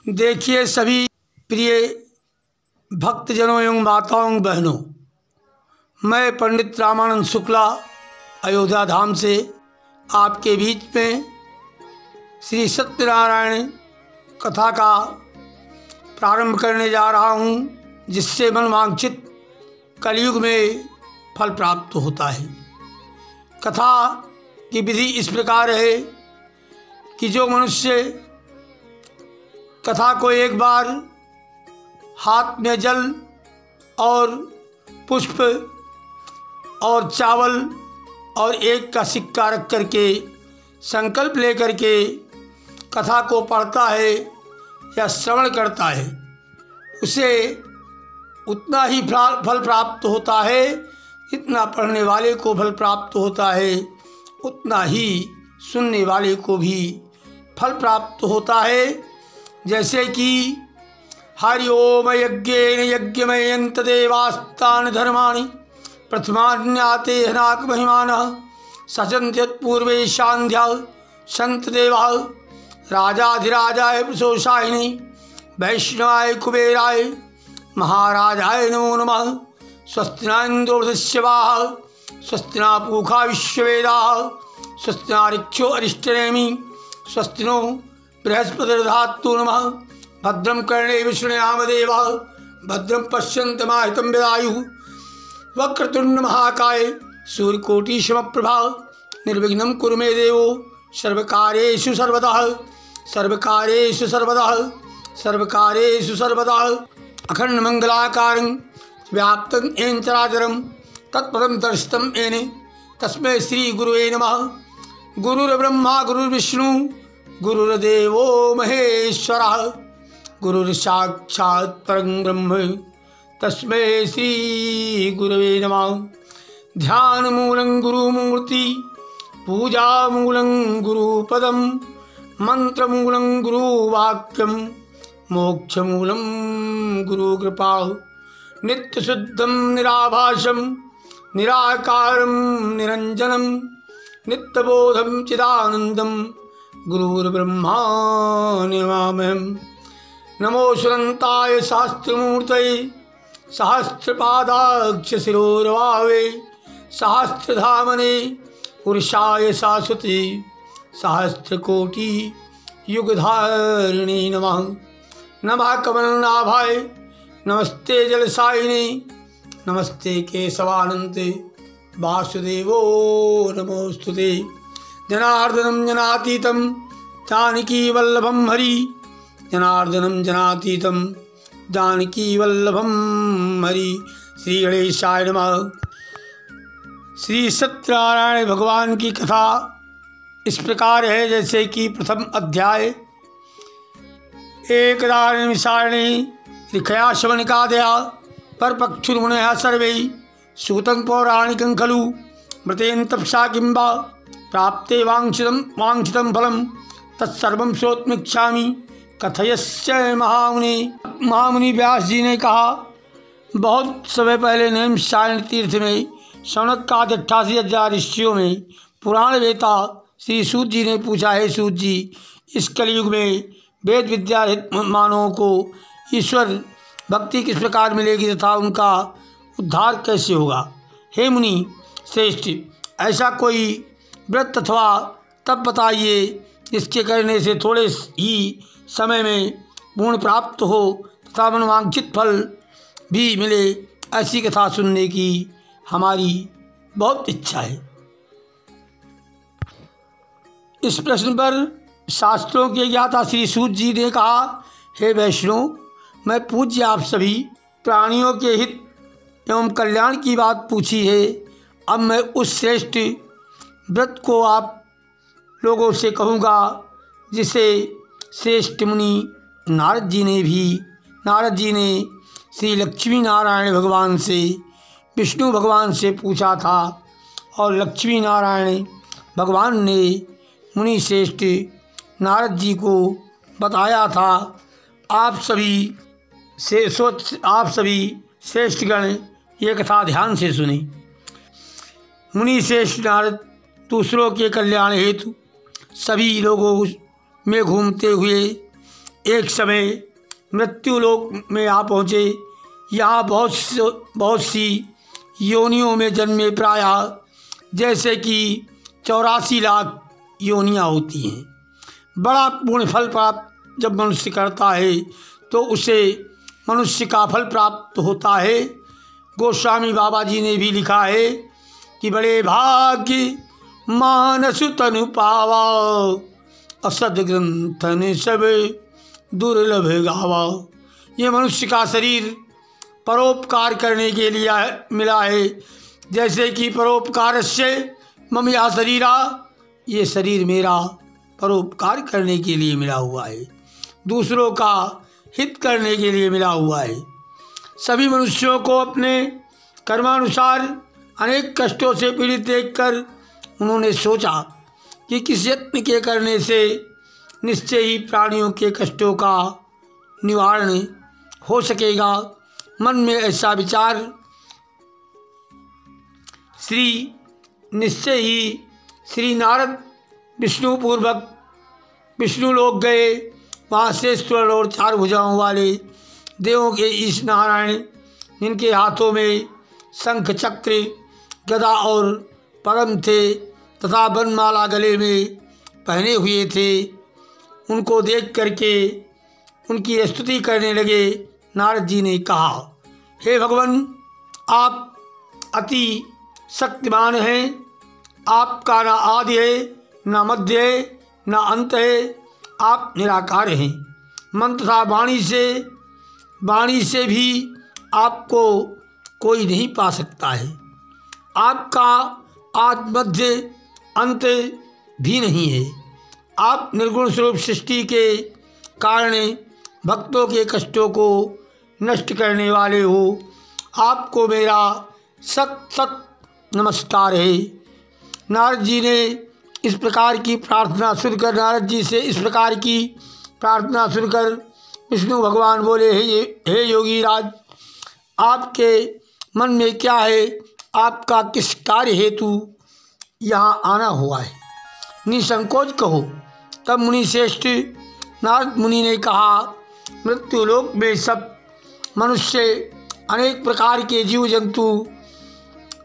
देखिए सभी प्रिय भक्तजनों एवं माताओं बहनों, मैं पंडित रामानंद शुक्ला अयोध्या धाम से आपके बीच में श्री सत्यनारायण कथा का प्रारंभ करने जा रहा हूँ, जिससे मनवांछित कलयुग में फल प्राप्त होता है। कथा की विधि इस प्रकार है कि जो मनुष्य कथा को एक बार हाथ में जल और पुष्प और चावल और एक का सिक्का रख करके संकल्प लेकर के कथा को पढ़ता है या श्रवण करता है, उसे उतना ही फल प्राप्त होता है। जितना पढ़ने वाले को फल प्राप्त होता है, उतना ही सुनने वाले को भी फल प्राप्त होता है। जैसे कि हरि ओम यज्ञेन यज्ञमयन्त देवास्तानि धर्माणि प्रथमान्याते हनाक महिमानः सचन्त्यत्पूर्वेशान्ध्या संत देवा राजाधिराजाय प्रशोषायिने वैष्णवाय कुबेराय महाराजाय नमो नमः। स्वस्ति न इन्द्रो वृधश्रवाः स्वस्ति न पूषा विश्ववेदाः स्वस्ति नारिक्षो अरिष्टनेमि स्वस्ति नो बृहस्पतिर्दधातु नमः। भद्रं कर्णेभिः शृणुयाम देवाः भद्रं पश्यन्तमाहितं विदायुः। वक्रतुण्ड महाकाय सूर्यकोटिसमप्रभा निर्विघ्नं कुरु मे देवो सर्वकार्येषु सर्वदा सर्वकार्येषु सर्वदा सर्वकार्येषु सर्वदा। अखंड मंगलाकारं व्याप्तं येन चराचरं तत्पदं दर्शितं येन तस्मै श्री गुरुवे नमः। गुरुर्ब्रह्मा गुरुर्विष्णु गुरुर्देवो महेश्वरः गुरुर्साक्षात् परं ब्रह्म तस्मै श्री गुरुवे नमः। ध्यानमूलं गुरुमूर्ति पूजामूलं गुरुपदं मंत्रमूलं गुरुवाक्यं मोक्षमूलं गुरुकृपा। नित्यशुद्धं निराभासं निराकारं निरञ्जनं नित्यबोधं चिदानन्दं गुरुर्ब्रह्मा नमाम्यहम्। नमो सुरन्ताय शास्त्रमूर्तये सहस्रपादाक्ष शिरोर्भावे सहस्रधामने पुरुषाय शाश्वते सहस्रकोटि युगधारिणे नमः। नमः कमलनाभाय नमस्ते जलसायिने नमस्ते केशवानन्ते वासुदेवो नमोस्तुते। जनार्दनं जनातीतं जानकीवल्लभं हरि जनार्दनं जनातीतं जानकीवल्लभं हरि। श्री गणेशाय नमः। श्री सत्यनारायण भगवान की कथा इस प्रकार है, जैसे कि प्रथम अध्याय एकदा निमिषारणे ऋखया शवनिकादया परपक्षुर्मुनयः सर्वे सूतं पौराणिकं खलु मृतेन तपसा किं वा प्राप्ते वाञ्छितं फलं तत्सर्वं श्रोतुमिच्छामि कथयस्य महामुनि व्यास जी ने कहा, बहुत समय पहले नैमिषारण्य तीर्थ में शौनक का 88,000 ऋषियों में पुराण वेता श्री सूत जी ने पूछा, है सूत जी, इस कलयुग में वेद विद्या मानवों को ईश्वर भक्ति किस प्रकार मिलेगी तथा उनका उद्धार कैसे होगा। हे मुनि श्रेष्ठ, ऐसा कोई व्रत अथवा तप बताइए जिसके करने से थोड़े ही समय में पूर्ण प्राप्त हो तथा मनवांछित फल भी मिले। ऐसी कथा सुनने की हमारी बहुत इच्छा है। इस प्रश्न पर शास्त्रों के ज्ञाता श्री सूत जी ने कहा, हे वैष्णव, मैं पूज्य आप सभी प्राणियों के हित एवं कल्याण की बात पूछी है। अब मैं उस श्रेष्ठ व्रत को आप लोगों से कहूँगा जिसे श्रेष्ठ मुनि नारद जी ने श्री लक्ष्मी नारायण भगवान से विष्णु भगवान से पूछा था और लक्ष्मी नारायण भगवान ने मुनि श्रेष्ठ नारद जी को बताया था। आप सभी श्रेष्ठगण ये कथा ध्यान से सुने। मुनि श्रेष्ठ नारद दूसरों के कल्याण हेतु सभी लोगों में घूमते हुए एक समय मृत्यु लोक में आ पहुँचे। यहाँ बहुत सी योनियों में जन्मे, प्रायः जैसे कि 84 लाख योनियाँ होती हैं। बड़ा पूर्ण फल प्राप्त जब मनुष्य करता है तो उसे मनुष्य का फल प्राप्त होता है। गोस्वामी बाबा जी ने भी लिखा है कि बड़े भाग्य मानस तनु पावा, असद ग्रंथन सब दुर्लभ गावा। ये मनुष्य का शरीर परोपकार करने के लिए मिला है। जैसे कि परोपकार से मम या शरीरा, ये शरीर मेरा परोपकार करने के लिए मिला हुआ है, दूसरों का हित करने के लिए मिला हुआ है। सभी मनुष्यों को अपने कर्मानुसार अनेक कष्टों से पीड़ित देखकर उन्होंने सोचा कि किस यत्न के करने से निश्चय ही प्राणियों के कष्टों का निवारण हो सकेगा। मन में ऐसा विचार निश्चय ही श्री नारद विष्णु लोक गए। वहाँ से स्वर और 4 भुजाओं वाले देवों के ईश नारायण, जिनके हाथों में शंख चक्र गदा और परम थे तथा वनमाला गले में पहने हुए थे, उनको देख करके उनकी स्तुति करने लगे। नारद जी ने कहा, हे भगवान, आप अति शक्तिमान हैं। आपका ना आदि है, ना मध्य है, ना अंत है। आप निराकार हैं। मन तथा वाणी से भी आपको कोई नहीं पा सकता है। आपका आदि मध्य अंत भी नहीं है। आप निर्गुण स्वरूप सृष्टि के कारण भक्तों के कष्टों को नष्ट करने वाले हो। आपको मेरा सत नमस्कार है। नारद जी ने इस प्रकार की प्रार्थना सुनकर विष्णु भगवान बोले, हे योगी राज, आपके मन में क्या है? आपका किस कार्य हेतु यहाँ आना हुआ है? निसंकोच कहो। तब मुनि श्रेष्ठ नारद मुनि ने कहा, मृत्यु लोक में सब मनुष्य अनेक प्रकार के जीव जंतु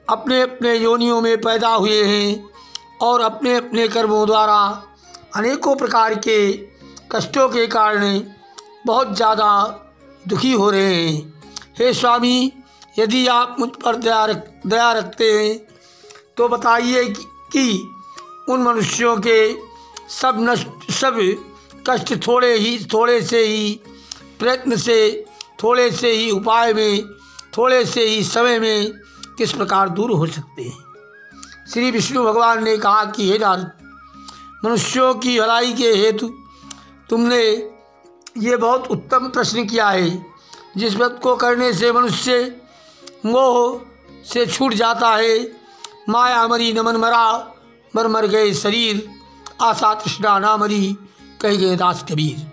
अपने अपने योनियों में पैदा हुए हैं और अपने अपने कर्मों द्वारा अनेकों प्रकार के कष्टों के कारण बहुत ज़्यादा दुखी हो रहे हैं। हे स्वामी, यदि आप मुझ पर दया रखते हैं तो बताइए कि उन मनुष्यों के सब कष्ट थोड़े से ही प्रयत्न से, थोड़े से ही उपाय में, थोड़े से ही समय में किस प्रकार दूर हो सकते हैं। श्री विष्णु भगवान ने कहा कि हे नारद, मनुष्यों की भलाई के हेतु तुमने ये बहुत उत्तम प्रश्न किया है। जिस व्रत को करने से मनुष्य मोह से छूट जाता है, माया मरी नमन मरा, मर गए शरीर, आशा तृष्णा ना मरी, कह गए दास कबीर।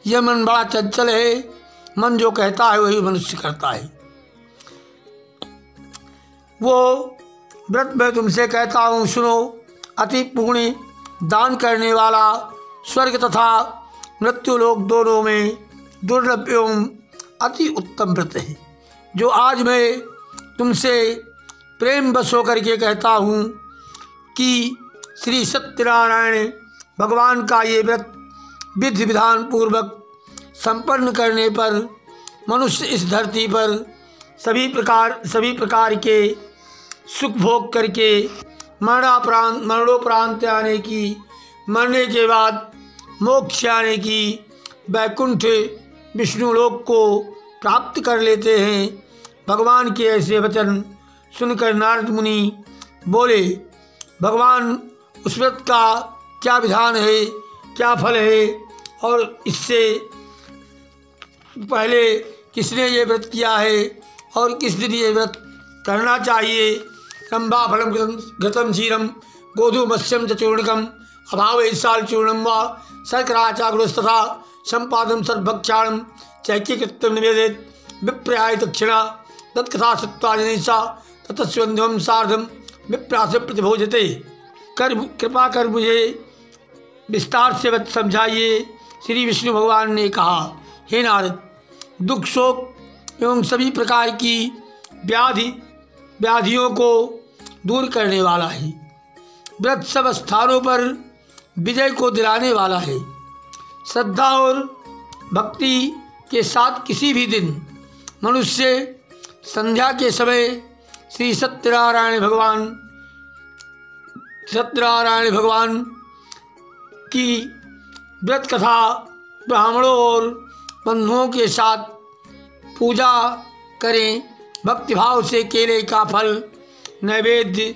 यह मन बड़ा चंचल है। मन जो कहता है वही मनुष्य करता है। वो व्रत मैं तुमसे कहता हूँ, सुनो। अति पुण्य दान करने वाला स्वर्ग तथा मृत्यु लोक दोनों में दुर्लभ एवं अति उत्तम व्रत है, जो आज मैं तुमसे प्रेम बस होकर के कहता हूँ कि श्री सत्यनारायण भगवान का ये व्रत विधि विधान पूर्वक संपन्न करने पर मनुष्य इस धरती पर सभी प्रकार के सुख भोग करके मरणोपरांत आने की, मरने के बाद मोक्ष आने की, वैकुंठ विष्णु लोक को प्राप्त कर लेते हैं। भगवान के ऐसे वचन सुनकर नारद मुनि बोले, भगवान, उस व्रत का क्या विधान है, क्या फल है, और इससे पहले किसने ये व्रत किया है और किस दिन ये व्रत करना चाहिए। रंभा फलम घृतम क्षीरम गोधूमस्यम च चूर्णकम अभाव साल चूर्णम व शर्कराचाग्रस्तथा संपादन सर्वभक्षाणम चैक्यकृत्यम निवेदित विप्रयाय दक्षिणा तत्कथा सत्वाजनिषा ततस्वंधम सार्धम विप्रास प्रतिभोजते। कृपा कर मुझे विस्तार से समझाइए। श्री विष्णु भगवान ने कहा, हे नारद, दुख शोक एवं सभी प्रकार की व्याधियों को दूर करने वाला है। व्रत सब स्थानों पर विजय को दिलाने वाला है। श्रद्धा और भक्ति के साथ किसी भी दिन मनुष्य संध्या के समय श्री सत्यनारायण भगवान की व्रत कथा ब्राह्मणों और बंधुओं के साथ पूजा करें। भक्तिभाव से केले का फल, नैवेद्य,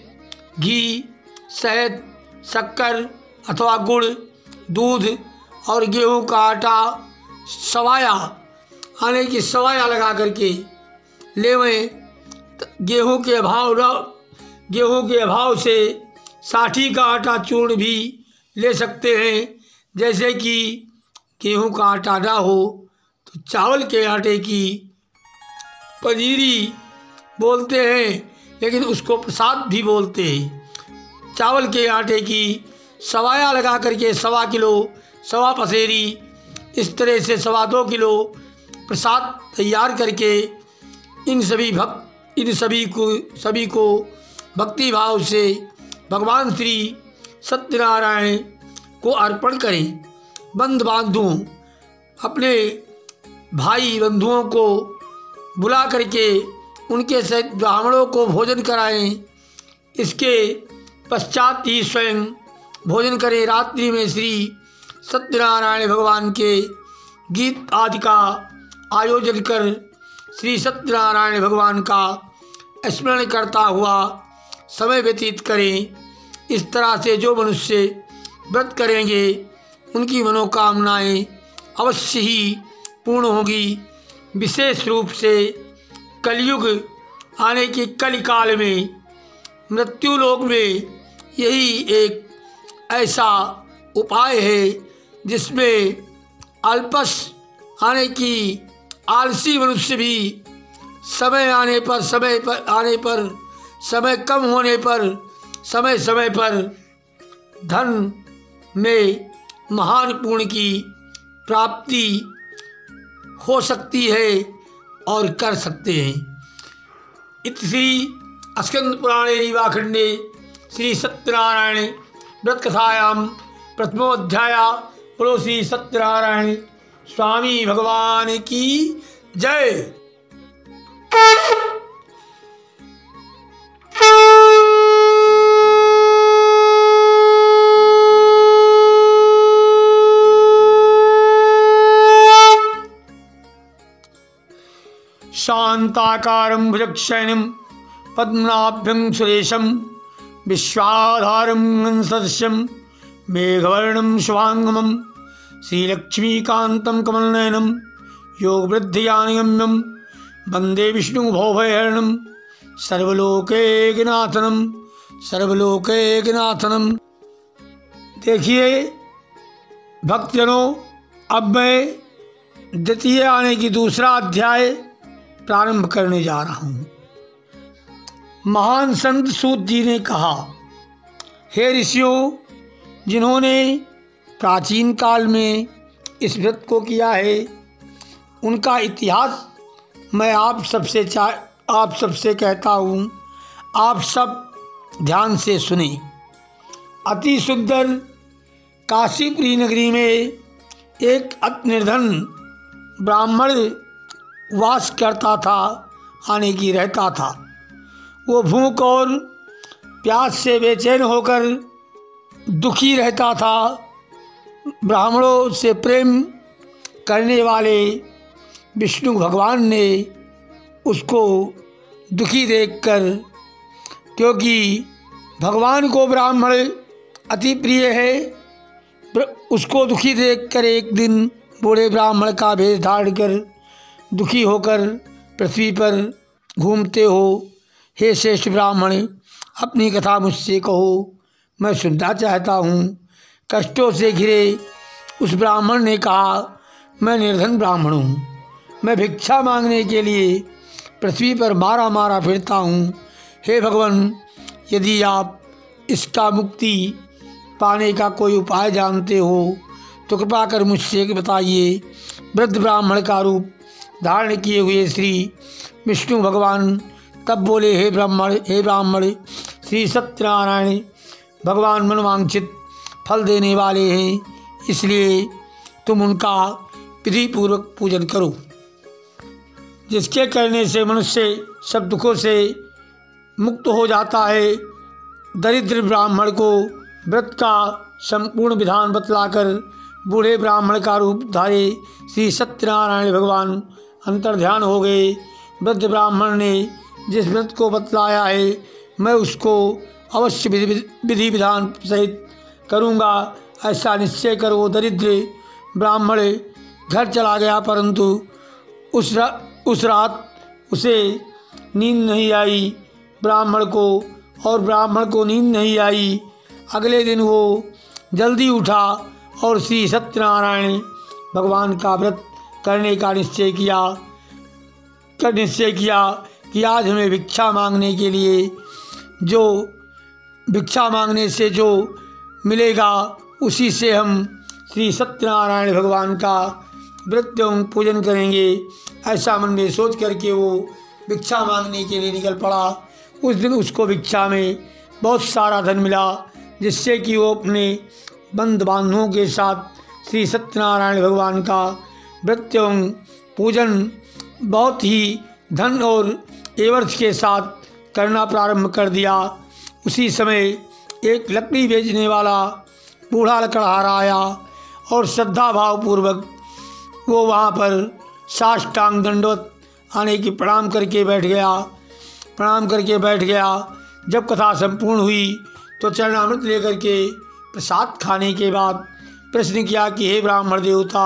घी, शहद, शक्कर अथवा गुड़, दूध और गेहूं का आटा सवाया आने की सवाया लगा करके लेवें। गेहूं के अभाव से साठी का आटा चूर्ण भी ले सकते हैं। जैसे कि गेहूं का आटा ना हो तो चावल के आटे की पंजीरी बोलते हैं, लेकिन उसको प्रसाद भी बोलते हैं। चावल के आटे की सवाया लगा करके 1.25 किलो, 1.25 पसेरी, इस तरह से 2.25 किलो प्रसाद तैयार करके इन सभी को भक्ति भाव से भगवान श्री सत्यनारायण को अर्पण करें। बांधुओं, अपने भाई बंधुओं को बुला करके उनके सहित ब्राह्मणों को भोजन कराएं। इसके पश्चात ही स्वयं भोजन करें। रात्रि में श्री सत्यनारायण भगवान के गीत आदि का आयोजन कर श्री सत्यनारायण भगवान का स्मरण करता हुआ समय व्यतीत करें। इस तरह से जो मनुष्य व्रत करेंगे उनकी मनोकामनाएं अवश्य ही पूर्ण होगी। विशेष रूप से कलयुग आने के कलिकाल में मृत्युलोक में यही एक ऐसा उपाय है जिसमें अल्पस आने की आलसी मनुष्य भी समय कम होने पर समय पर धन में महान पुण्य की प्राप्ति हो सकती है और कर सकते हैं। इति श्री स्कंद पुराणे रीवाखंडे श्री सत्यनारायण व्रत कथायां प्रथमोऽध्याय। बोलो श्री सत्यनारायण स्वामी भगवान की जय। शांताकारं भुजगशयनं पद्मनाभं सुरेशं विश्वाधारं सदस्यं मेघवर्णं शुभांगमं श्रीलक्ष्मीकान्तं कमलनयनं योगवृद्धियानिगम्यं वन्दे विष्णुभवभयहरणं सर्वलोकैकनाथनं। देखिए भक्तजनों, अब मैं द्वितीय आने की दूसरा अध्याय प्रारंभ करने जा रहा हूँ। महान संत सूत जी ने कहा, हे ऋषियों, जिन्होंने प्राचीन काल में इस व्रत को किया है उनका इतिहास मैं आप सबसे कहता हूँ। आप सब ध्यान से सुने। अति सुंदर काशीपुरी नगरी में एक अति निर्धन ब्राह्मण वास करता था, आने की रहता था। वो भूख और प्यास से बेचैन होकर दुखी रहता था। ब्राह्मणों से प्रेम करने वाले विष्णु भगवान ने उसको दुखी देखकर, क्योंकि भगवान को ब्राह्मण अति प्रिय है, उसको दुखी देखकर एक दिन बूढ़े ब्राह्मण का भेष धारण कर दुखी होकर पृथ्वी पर घूमते हो। हे श्रेष्ठ ब्राह्मण, अपनी कथा मुझसे कहो, मैं सुनना चाहता हूँ। कष्टों से घिरे उस ब्राह्मण ने कहा, मैं निर्धन ब्राह्मण हूँ, मैं भिक्षा मांगने के लिए पृथ्वी पर मारा फिरता हूँ। हे भगवान, यदि आप इसका मुक्ति पाने का कोई उपाय जानते हो तो कृपा कर मुझसे बताइए। वृद्ध ब्राह्मण का रूप धारण किए हुए श्री विष्णु भगवान तब बोले, हे ब्राह्मण, श्री सत्यनारायण भगवान मनवांछित फल देने वाले हैं, इसलिए तुम उनका विधि पूर्वक पूजन करो, जिसके करने से मनुष्य सब दुखों से मुक्त हो जाता है। दरिद्र ब्राह्मण को व्रत का संपूर्ण विधान बतलाकर बूढ़े ब्राह्मण का रूप धारे श्री सत्यनारायण भगवान अंतर्ध्यान हो गए। वृद्ध ब्राह्मण ने जिस व्रत को बतलाया है, मैं उसको अवश्य विधि विधान सहित करूँगा, ऐसा निश्चय कर वो दरिद्र ब्राह्मण घर चला गया। परंतु उस रात उसे नींद नहीं आई ब्राह्मण को नींद नहीं आई। अगले दिन वो जल्दी उठा और श्री सत्यनारायण भगवान का व्रत करने का निश्चय किया कि आज हमें भिक्षा मांगने के लिए भिक्षा मांगने से जो मिलेगा उसी से हम श्री सत्यनारायण भगवान का व्रत एवं पूजन करेंगे। ऐसा मन में सोच करके वो भिक्षा मांगने के लिए निकल पड़ा। उस दिन उसको भिक्षा में बहुत सारा धन मिला, जिससे कि वो अपने बंधु बांधवों के साथ श्री सत्यनारायण भगवान का व्रत एवं पूजन बहुत ही धन और एवज के साथ करना प्रारंभ कर दिया। उसी समय एक लकड़ी बेचने वाला बूढ़ा लकड़हार आया और श्रद्धा भाव पूर्वक वो वहाँ पर साष्टांग दंडवत आने की प्रणाम करके बैठ गया। जब कथा संपूर्ण हुई तो चरणामृत लेकर के प्रसाद खाने के बाद प्रश्न किया कि हे ब्राह्मण देवता,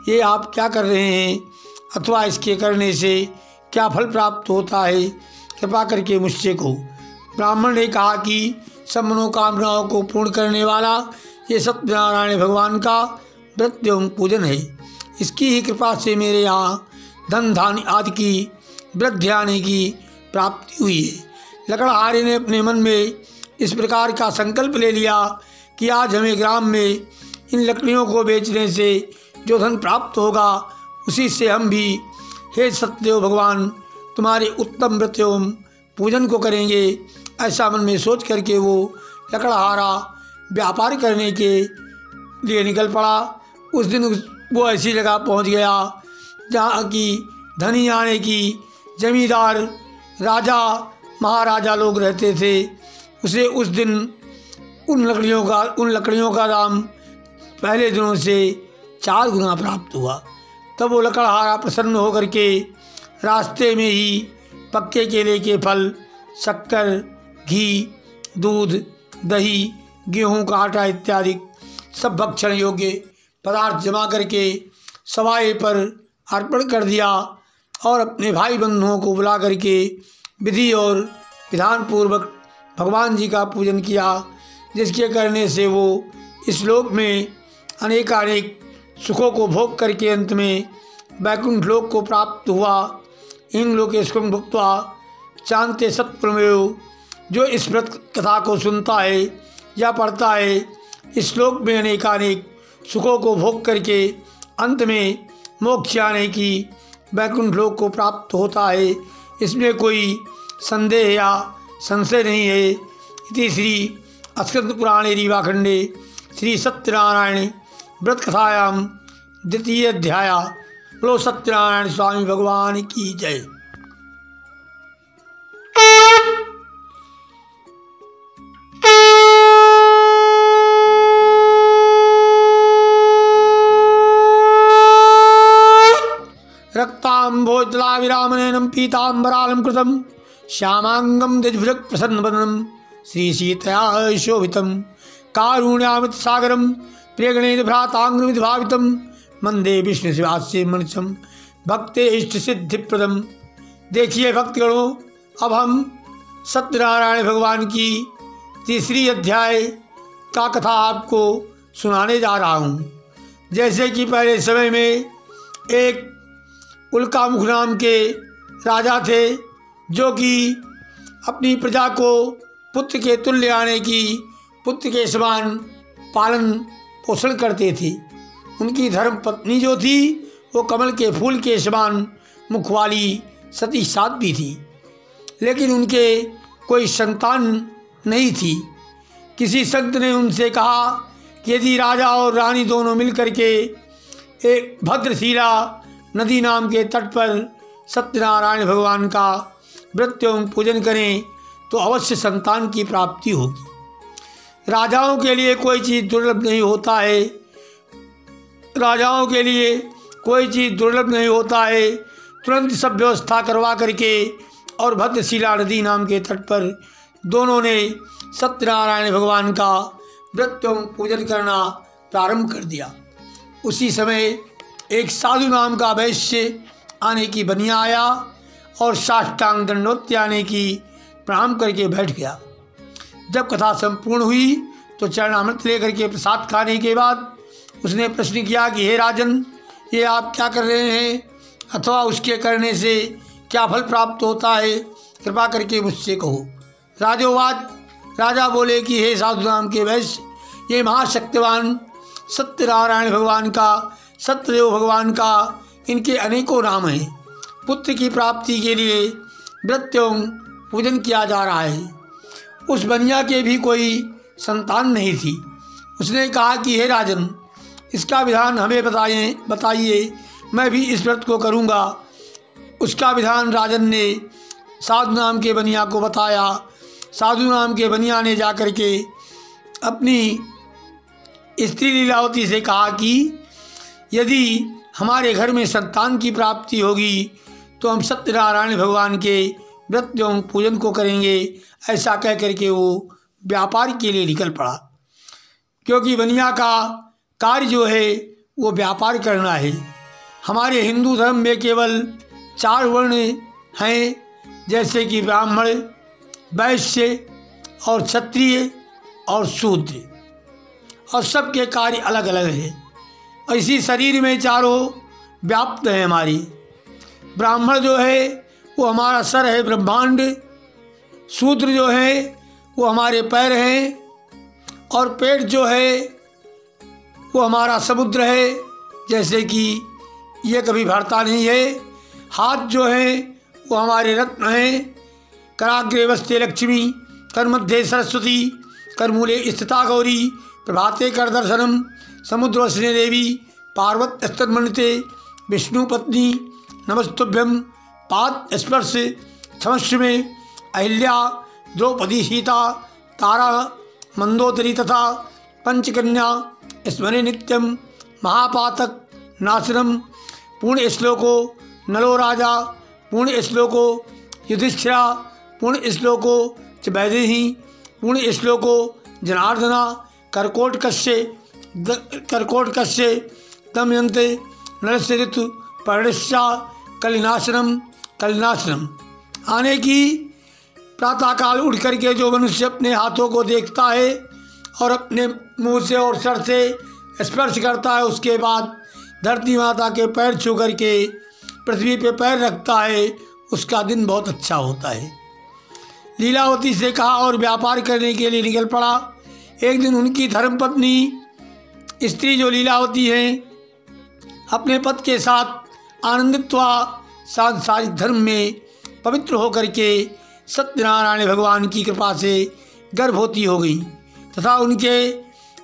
ये आप क्या कर रहे हैं अथवा इसके करने से क्या फल प्राप्त होता है, कृपा करके मुझसे कहो। ब्राह्मण ने कहा कि सब मनोकामनाओं को पूर्ण करने वाला ये सत्यनारायण भगवान का व्रत एवं पूजन है। इसकी ही कृपा से मेरे यहाँ धन धान्य आदि की वृद्धि आने की प्राप्ति हुई है। लकड़हारे ने अपने मन में इस प्रकार का संकल्प ले लिया कि आज हमें ग्राम में इन लकड़ियों को बेचने से जो धन प्राप्त होगा उसी से हम भी हे सत्यदेव भगवान तुम्हारे उत्तम व्रत एवं पूजन को करेंगे। ऐसा मन में सोच करके वो लकड़हारा व्यापार करने के लिए निकल पड़ा। उस दिन वो ऐसी जगह पहुंच गया जहाँ की धनी आने की जमींदार राजा महाराजा लोग रहते थे। उसे उस दिन उन लकड़ियों का दाम पहले दिनों से 4 गुना प्राप्त हुआ। तब वो लकड़हारा प्रसन्न होकर के रास्ते में ही पक्के केले के फल, शक्कर, घी, दूध, दही, गेहूं का आटा इत्यादि सब भक्षण योग्य पदार्थ जमा करके सवाए पर अर्पण कर दिया और अपने भाई बंधुओं को बुला करके विधि और विधान पूर्वक भगवान जी का पूजन किया, जिसके करने से वो इस लोक में अनेकानेक सुखों को भोग करके अंत में वैकुंठ लोक को प्राप्त हुआ। इन लोकेश्वरं भुक्त्वा चान्ते सत्प्रमेयो। जो इस व्रत कथा को सुनता है या पढ़ता है, इस श्लोक में अनेकानेक सुखों को भोग करके अंत में मोक्ष आने की वैकुंठ लोक को प्राप्त होता है। इसमें कोई संदेह या संशय नहीं है। इति श्री अस्कंद पुराणे रीवाखंडे श्री सत्यनारायण व्रत कथायां द्वितीय अध्याय। बोलो सत्यनारायण स्वामी भगवान की जय। रक्ताम्भोजलाविरामनेनं पीताम्बरालं कृतं श्यामांगं द्विजभुजं प्रसन्नवदनं श्रीसीतया शोभितं कारुण्यामृतसागरं प्रियगणेन भ्रातांग्रमिति भावितं वंदे विष्णुशिवास्य मनुष्यं भक्ते इष्ट सिद्धिप्रदम। देखिए भक्तगणों, अब हम सत्यनारायण भगवान की तीसरी अध्याय का कथा आपको सुनाने जा रहा हूँ। जैसे कि पहले समय में एक उल्कामुख नाम के राजा थे, जो कि अपनी प्रजा को पुत्र के तुल्य आने की पुत्र के समान पालन पोषण करते थे। उनकी धर्म पत्नी जो थी वो कमल के फूल के समान मुख वाली सती साध्वी थी, लेकिन उनके कोई संतान नहीं थी। किसी संत ने उनसे कहा कि यदि राजा और रानी दोनों मिलकर के एक भद्रशिला नदी नाम के तट पर सत्यनारायण भगवान का व्रत एवं पूजन करें तो अवश्य संतान की प्राप्ति होगी। राजाओं के लिए कोई चीज़ दुर्लभ नहीं होता है, राजाओं के लिए कोई चीज़ दुर्लभ नहीं होता है। तुरंत सब व्यवस्था करवा करके और भद्रशिला नदी नाम के तट पर दोनों ने सत्यनारायण भगवान का व्रत एवं पूजन करना प्रारंभ कर दिया। उसी समय एक साधु नाम का वैश्य आने की बनिया आया और साष्टांग दंडोत आने की प्रणाम करके बैठ गया। जब कथा संपूर्ण हुई तो चरणामृत लेकर के प्रसाद खाने के बाद उसने प्रश्न किया कि हे राजन, ये आप क्या कर रहे हैं अथवा उसके करने से क्या फल प्राप्त होता है, कृपा करके मुझसे कहो। राजा बोले कि हे साधु नाम के वैश्य, ये महाशक्तिवान सत्यनारायण भगवान का, सत्यदेव भगवान का, इनके अनेकों नाम हैं। पुत्र की प्राप्ति के लिए व्रत एवं पूजन किया जा रहा है। उस बनिया के भी कोई संतान नहीं थी। उसने कहा कि हे राजन, इसका विधान हमें बताइए, मैं भी इस व्रत को करूँगा। उसका विधान राजन ने साधु नाम के बनिया को बताया। साधु नाम के बनिया ने जाकर के अपनी स्त्री लीलावती से कहा कि यदि हमारे घर में संतान की प्राप्ति होगी तो हम सत्यनारायण भगवान के व्रत एवं पूजन को करेंगे। ऐसा कह करके वो व्यापार के लिए निकल पड़ा, क्योंकि बनिया का कार्य जो है वो व्यापार करना है। हमारे हिंदू धर्म में केवल 4 वर्ण हैं, जैसे कि ब्राह्मण, वैश्य और क्षत्रिय और शूद्र, और सबके कार्य अलग अलग हैं। इसी शरीर में चारों व्याप्त हैं हमारी। ब्राह्मण जो है वो हमारा सर है ब्रह्मांड, शूद्र जो है वो हमारे पैर हैं, और पेट जो है वो हमारा समुद्र है, जैसे कि ये कभी भरता नहीं है। हाथ जो है वो हमारे रत्न हैं। कराग्रे वस्ते लक्ष्मी, कर मध्य सरस्वती, कर मूले स्थिता गौरी, प्रभाते कर दर्शनम, समुद्र स्ने देवी, पार्वत स्तन्मन्यते, विष्णु पत्नी नमस्तुभ्यम, पाद स्पर्श क्षमस्व में, अहिल्या, द्रौपदी, सीता, तारा, मंदोदरी तथा पंचकन्या स्मरे नित्यम, महापातक नाशनम, पूर्ण श्लोको नलो राजा, पूर्ण श्लोको युधिष्ठिरा, पूर्ण श्लोको च वैदेही, पूर्ण श्लोको जनार्दना, कर्कोटकस्य दमयन्ते, नरस्य ऋतु पर्णश्या, कलिनाशनम। आने की प्रातःकाल उठ करके जो मनुष्य अपने हाथों को देखता है और अपने मुंह से और सर से स्पर्श करता है, उसके बाद धरती माता के पैर छू करके पृथ्वी पे पैर रखता है, उसका दिन बहुत अच्छा होता है। लीलावती से कहा और व्यापार करने के लिए निकल पड़ा। एक दिन उनकी धर्मपत्नी स्त्री जो लीलावती हैं अपने पति के साथ आनंदित व सांसारिक धर्म में पवित्र होकर के सत्यनारायण भगवान की कृपा से गर्भवती हो गई तथा उनके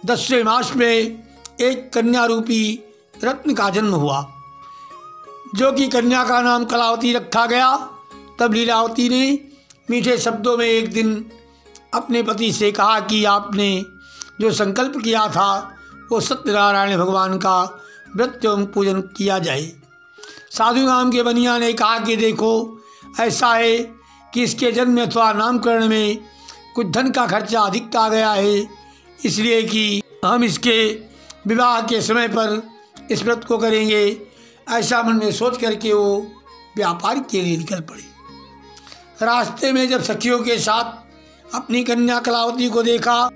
10वें मास में एक कन्या रूपी रत्न का जन्म हुआ, जो कि कन्या का नाम कलावती रखा गया। तब लीलावती ने मीठे शब्दों में एक दिन अपने पति से कहा कि आपने जो संकल्प किया था वो सत्यनारायण भगवान का व्रत एवं पूजन किया जाए। साधु नाम के बनिया ने कहा कि देखो, ऐसा है कि इसके जन्म अथवा नामकरण में कुछ धन का खर्चा अधिक आ गया है, इसलिए कि हम इसके विवाह के समय पर इस व्रत को करेंगे। ऐसा मन में सोच करके वो व्यापार के लिए निकल पड़े। रास्ते में जब सखियों के साथ अपनी कन्या कलावती को देखा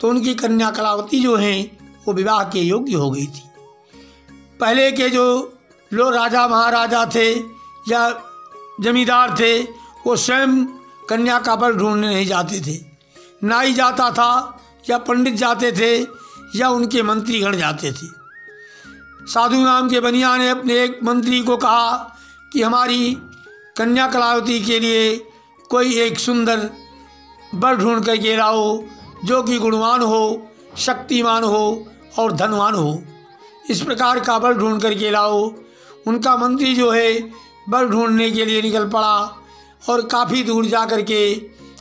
तो उनकी कन्या कलावती जो हैं वो विवाह के योग्य हो गई थी। पहले के जो लोग राजा महाराजा थे या जमींदार थे वो स्वयं कन्या का वर ढूंढने नहीं जाते थे, नाई जाता था या पंडित जाते थे या उनके मंत्रीगण जाते थे। साधु नाम के बनिया ने अपने एक मंत्री को कहा कि हमारी कन्या कलावती के लिए कोई एक सुंदर वर ढूंढ करके लाओ, जो कि गुणवान हो, शक्तिमान हो और धनवान हो। इस प्रकार का वर ढूंढ करके लाओ। उनका मंत्री जो है वर ढूंढने के लिए निकल पड़ा और काफ़ी दूर जा कर के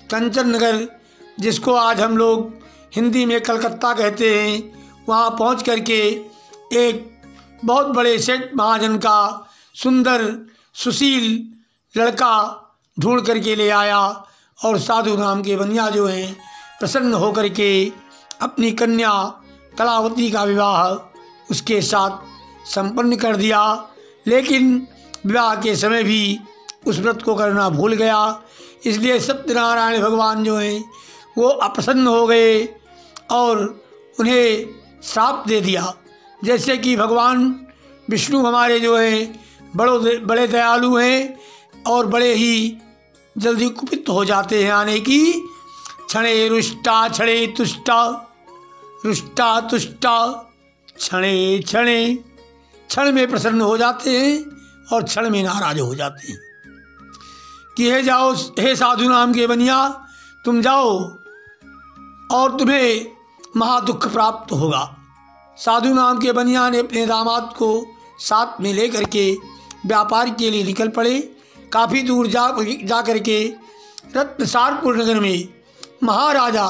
कंचन नगर, जिसको आज हम लोग हिंदी में कलकत्ता कहते हैं, वहाँ पहुँच कर के एक बहुत बड़े सेठ महाजन का सुंदर सुशील लड़का ढूंढ करके ले आया और साधु नाम के बनिया जो हैं प्रसन्न होकर के अपनी कन्या कलावती का विवाह उसके साथ संपन्न कर दिया। लेकिन विवाह के समय भी उस व्रत को करना भूल गया, इसलिए सत्यनारायण भगवान जो हैं वो अप्रसन्न हो गए और उन्हें श्राप दे दिया। जैसे कि भगवान विष्णु हमारे जो हैं बड़े दयालु हैं और बड़े ही जल्दी कुपित हो जाते हैं। आने की क्षणे रुष्टा क्षणे तुष्टा, रुष्टा तुष्टा क्षणे क्षणे, क्षण में प्रसन्न हो जाते हैं और क्षण में नाराज हो जाते हैं कि हे साधु नाम के बनिया, तुम जाओ और तुम्हें महादुख प्राप्त होगा। साधु नाम के बनिया ने अपने दामाद को साथ में लेकर के व्यापार के लिए निकल पड़े। काफ़ी दूर जा कर के रत्नसारपुर नगर में महाराजा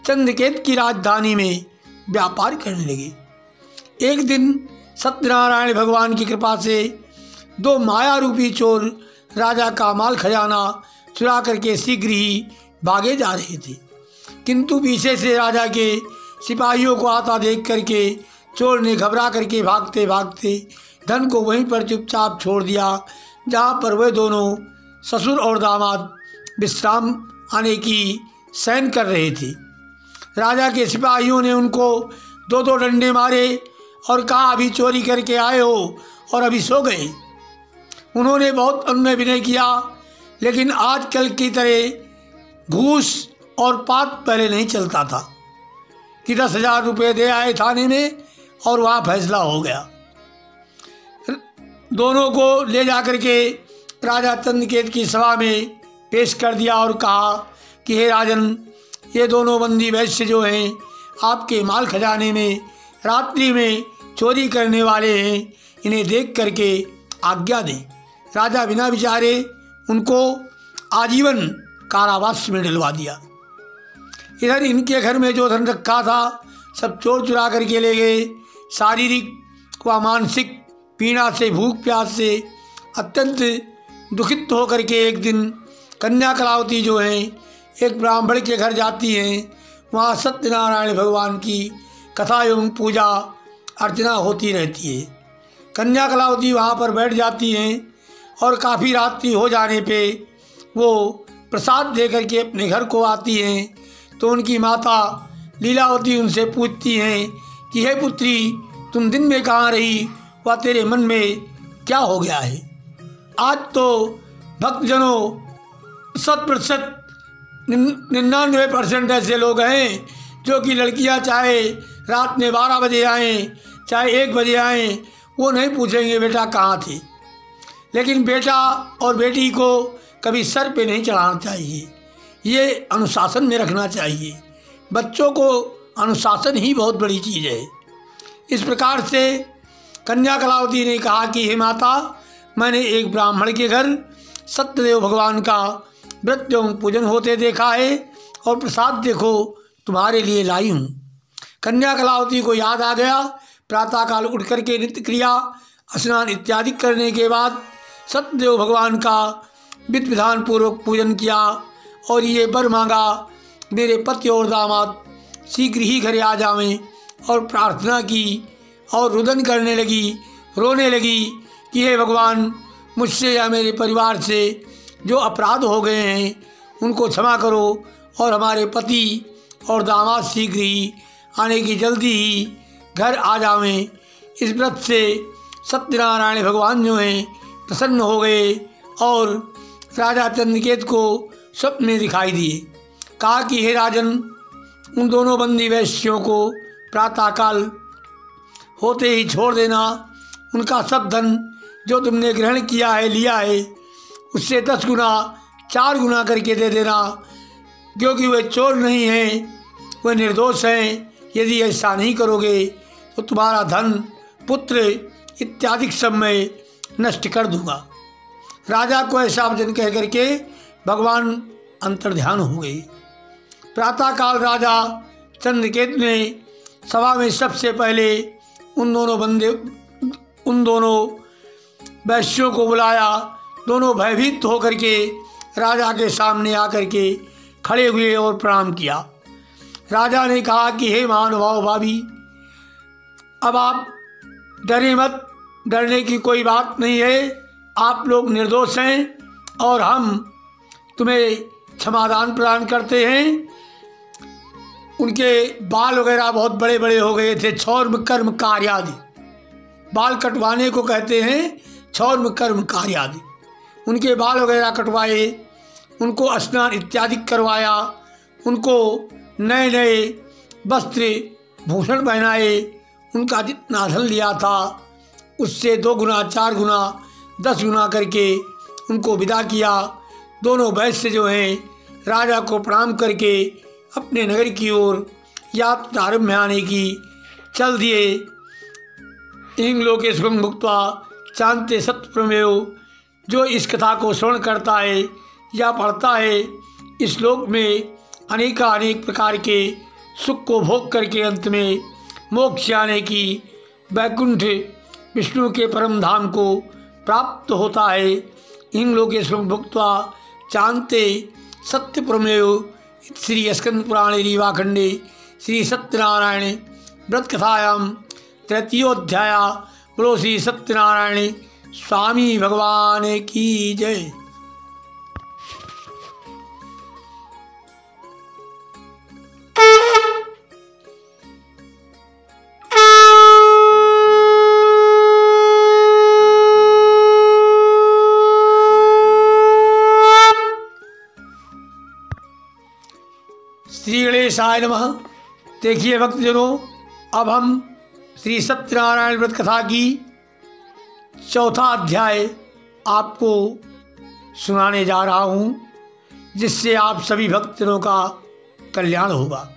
चंद्रकेत की राजधानी में व्यापार करने लगे। एक दिन सत्यनारायण भगवान की कृपा से दो माया रूपी चोर राजा का माल खजाना चुरा करके शीघ्र ही भागे जा रहे थे, किंतु पीछे से राजा के सिपाहियों को आता देख करके चोर ने घबरा करके भागते भागते धन को वहीं पर चुपचाप छोड़ दिया, जहाँ पर वे दोनों ससुर और दामाद विश्राम आने की शयन कर रहे थे। राजा के सिपाहियों ने उनको दो दो डंडे मारे और कहा, अभी चोरी करके आए हो और अभी सो गए। उन्होंने बहुत अनुनय विनय किया, लेकिन आजकल की तरह घूस और पात पहले नहीं चलता था कि 10,000 रुपये दे आए थाने में और वहाँ फैसला हो गया। दोनों को ले जाकर के राजा चंद्रकेत की सभा में पेश कर दिया और कहा कि हे राजन, ये दोनों बंदी वैश्य जो हैं आपके माल खजाने में रात्रि में चोरी करने वाले हैं, इन्हें देख करके आज्ञा दें। राजा बिना विचारे उनको आजीवन कारावास में डलवा दिया। इधर इनके घर में जो धन रखा था सब चोर चुरा करके ले गए। शारीरिक व मानसिक पीड़ा से, भूख प्यास से अत्यंत दुखित होकर के एक दिन कन्या कलावती जो हैं एक ब्राह्मण के घर जाती हैं। वहाँ सत्यनारायण भगवान की कथा एवं पूजा अर्चना होती रहती है। कन्या कलावती वहाँ पर बैठ जाती हैं और काफ़ी रात्रि हो जाने पे वो प्रसाद देकर के अपने घर को आती हैं। तो उनकी माता लीलावती उनसे पूछती हैं कि हे पुत्री, तुम दिन में कहाँ रही, वह तेरे मन में क्या हो गया है। आज तो भक्तजनों 100% 99% ऐसे लोग हैं जो कि लड़कियां चाहे रात में 12 बजे आएँ चाहे 1 बजे आएँ, वो नहीं पूछेंगे बेटा कहाँ थे। लेकिन बेटा और बेटी को कभी सर पे नहीं चढ़ाना चाहिए, ये अनुशासन में रखना चाहिए। बच्चों को अनुशासन ही बहुत बड़ी चीज़ है। इस प्रकार से कन्या कलावती ने कहा कि हे माता, मैंने एक ब्राह्मण के घर सत्यदेव भगवान का व्रत एवं पूजन होते देखा है और प्रसाद देखो तुम्हारे लिए लाई हूँ। कन्या कलावती को याद आ गया। प्रातःकाल उठ करके नित्य क्रिया स्नान इत्यादि करने के बाद सत्यदेव भगवान का विधि विधान पूर्वक पूजन किया और ये वर मांगा, मेरे पति और दामाद शीघ्र ही घरे आ जावें, और प्रार्थना की और रुदन करने लगी, रोने लगी कि हे भगवान, मुझसे या मेरे परिवार से जो अपराध हो गए हैं उनको क्षमा करो और हमारे पति और दामाद शीघ्र ही आने की जल्दी ही घर आ जावें। इस व्रत से सत्यनारायण भगवान जो हैं प्रसन्न हो गए और राजा चंद्रकेत को स्वप्न में दिखाई दिए। कहा कि हे राजन, उन दोनों बंदी वैश्यों को प्रातःकाल होते ही छोड़ देना उनका सब धन जो तुमने ग्रहण किया है, लिया है, उससे 10 गुना 4 गुना करके दे देना, क्योंकि वे चोर नहीं हैं, वे निर्दोष हैं। यदि ऐसा नहीं करोगे तो तुम्हारा धन, पुत्र इत्यादि सब मैं नष्ट कर दूंगा। राजा को ऐसा वचन कह करके भगवान अंतर्ध्यान हो गए। प्रातःकाल राजा चंद्रकेतु ने सभा में सबसे पहले उन दोनों वैश्यों को बुलाया। दोनों भयभीत होकर के राजा के सामने आकर के खड़े हुए और प्रणाम किया। राजा ने कहा कि हे महानुभाव भावी, अब आप डरे मत, डरने की कोई बात नहीं है। आप लोग निर्दोष हैं और हम तुम्हें क्षमादान प्रदान करते हैं। उनके बाल वगैरह बहुत बड़े बड़े हो गए थे, क्षौर्म कर्म कार्यादि, बाल कटवाने को कहते हैं क्षौर्म कर्म कार्यादि। उनके बाल वगैरह कटवाए, उनको स्नान इत्यादि करवाया, उनको नए नए वस्त्र भूषण पहनाए, उनका जितना धन लिया था उससे 2 गुना 4 गुना 10 गुना करके उनको विदा किया। दोनों वैश्य जो हैं राजा को प्रणाम करके अपने नगर की ओर यात्रा आरम्भ में आने की चल दिए। इंग लोकेशं भुक्त्वा चान्ते सत्य प्रमेयो। जो इस कथा को श्रवण करता है या पढ़ता है, इस लोक में अनेक प्रकार के सुख को भोग करके अंत में मोक्ष आने की, वैकुंठ विष्णु के परम धाम को प्राप्त होता है। इंग लोकेशं भुक्त्वा चान्ते सत्य प्रमेयो। श्री स्कंद पुराणे रीवाखंडे श्री सत्यनारायण व्रत कथायाम 3य बोलो श्री सत्यनारायण स्वामी भगवान की जय। श्री गणेशाय नमः। देखिए भक्तजनों, अब हम श्री सत्यनारायण व्रत कथा की 4था अध्याय आपको सुनाने जा रहा हूँ, जिससे आप सभी भक्तजनों का कल्याण होगा।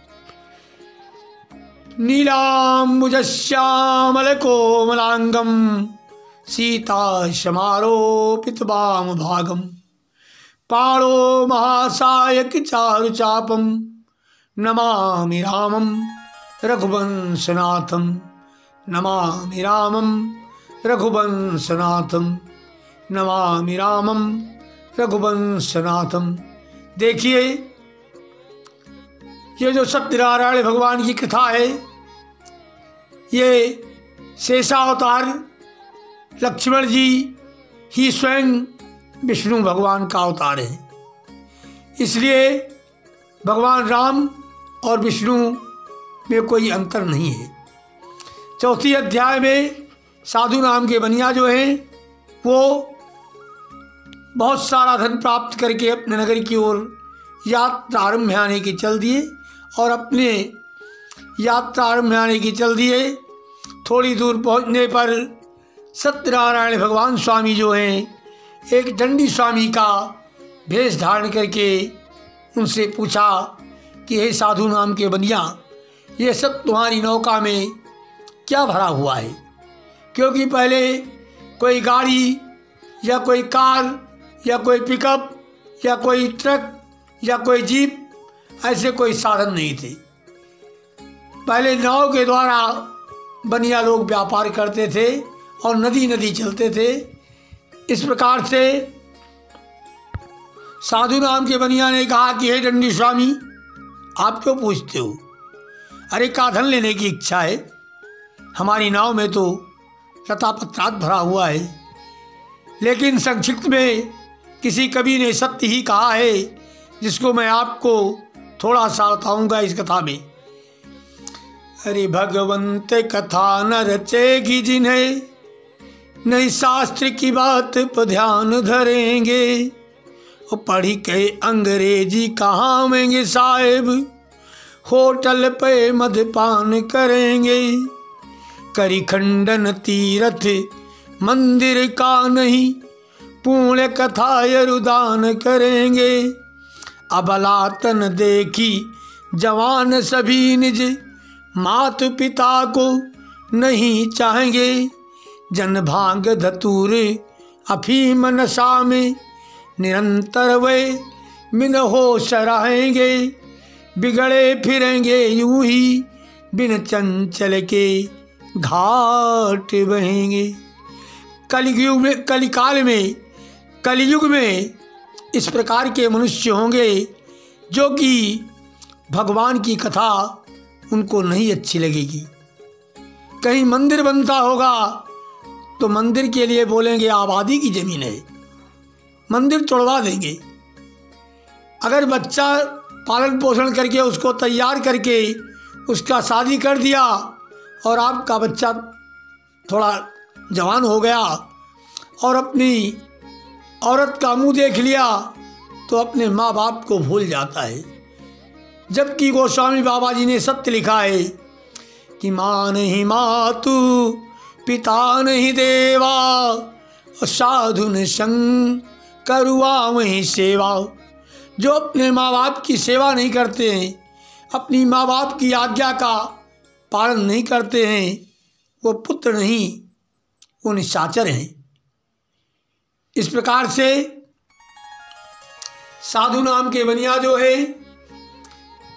नीलाम्बुजश्यामलकोमलांगम सीता समारोपित वाम भागम पाणो महासायक चारुचापम नमामि रामं रघुवंशनाथं। नमामि रामं रघुवंशनाथं। नमामि रामं रघुवंशनाथं। देखिए, ये जो सत्यनारायण भगवान की कथा है, ये शेषावतार लक्ष्मण जी ही स्वयं विष्णु भगवान का अवतार है। इसलिए भगवान राम और विष्णु में कोई अंतर नहीं है। 4थी अध्याय में साधु नाम के बनिया जो हैं वो बहुत सारा धन प्राप्त करके अपने नगर की ओर यात्रा आरम्भ में आने की चल दिए और अपने यात्रा आरम्भ में आने की चल दिए। थोड़ी दूर पहुंचने पर सत्यनारायण भगवान स्वामी जो हैं एक दंडी स्वामी का भेष धारण करके उनसे पूछा कि हे साधु नाम के बनिया, ये सब तुम्हारी नौका में क्या भरा हुआ है? क्योंकि पहले कोई गाड़ी या कोई कार या कोई पिकअप या कोई ट्रक या कोई जीप, ऐसे कोई साधन नहीं थे। पहले नाव के द्वारा बनिया लोग व्यापार करते थे और नदी नदी चलते थे। इस प्रकार से साधु नाम के बनिया ने कहा कि हे दंडी स्वामी, आप क्यों पूछते हो? अरे का धन लेने की इच्छा है? हमारी नाव में तो लता पत्रात भरा हुआ है। लेकिन संक्षिप्त में किसी कवि ने सत्य ही कहा है, जिसको मैं आपको थोड़ा सा बताऊंगा इस कथा में। अरे भगवंत कथा न रचेगी जिन्हें, नहीं शास्त्र की बात पर ध्यान धरेंगे। और पढ़ी के अंग्रेजी कहाँ आवेंगे साहेब, होटल पे मदपान करेंगे। करी खंडन तीरथ मंदिर का नहीं पुण्य कथा यरुदान करेंगे। अबलातन देखी जवान सभी निज मातु पिता को नहीं चाहेंगे। जन भांग धतूर अफीम नशा में निरंतर वे बिन होश रहेंगे। बिगड़े फिरेंगे यूं ही बिन चंचल के घाट बहेंगे। कलयुग में इस प्रकार के मनुष्य होंगे जो कि भगवान की कथा उनको नहीं अच्छी लगेगी। कहीं मंदिर बनता होगा तो मंदिर के लिए बोलेंगे आबादी की ज़मीन है, मंदिर तोड़वा देंगे। अगर बच्चा पालन पोषण करके उसको तैयार करके उसका शादी कर दिया और आपका बच्चा थोड़ा जवान हो गया और अपनी औरत का मुंह देख लिया तो अपने माँ बाप को भूल जाता है। जबकि गोस्वामी बाबा जी ने सत्य लिखा है कि माँ नहीं मातु पिता नहीं देवा, साधु ने संग करुआ वहीं सेवा। जो अपने माँ बाप की सेवा नहीं करते हैं, अपनी माँ बाप की आज्ञा का पालन नहीं करते हैं, वो पुत्र नहीं, वो निशाचर हैं। इस प्रकार से साधु नाम के बनिया जो है,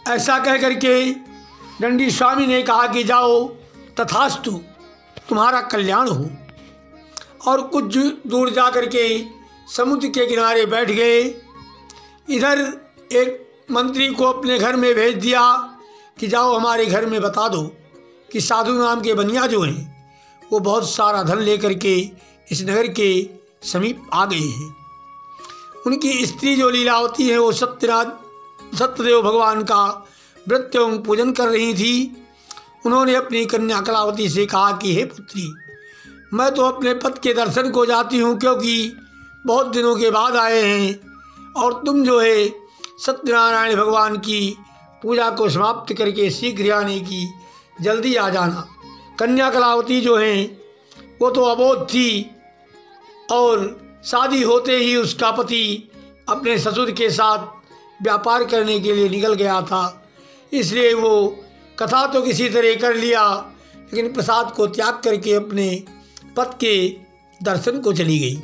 ऐसा कह करके दंडी स्वामी ने कहा कि जाओ तथास्तु, तुम्हारा कल्याण हो। और कुछ दूर जा कर के समुद्र के किनारे बैठ गए। इधर एक मंत्री को अपने घर में भेज दिया कि जाओ हमारे घर में बता दो कि साधु नाम के बनिया जो हैं वो बहुत सारा धन लेकर के इस नगर के समीप आ गए हैं। उनकी स्त्री जो लीलावती है वो सत्यदेव भगवान का व्रत एवं पूजन कर रही थी। उन्होंने अपनी कन्या कलावती से कहा कि हे पुत्री, मैं तो अपने पति के दर्शन को जाती हूँ क्योंकि बहुत दिनों के बाद आए हैं और तुम जो है सत्यनारायण भगवान की पूजा को समाप्त करके शीघ्र आने की, जल्दी आ जाना। कन्या कलावती जो है वो तो अबोध थी और शादी होते ही उसका पति अपने ससुर के साथ व्यापार करने के लिए निकल गया था, इसलिए वो कथा तो किसी तरह कर लिया लेकिन प्रसाद को त्याग करके अपने पति के दर्शन को चली गई।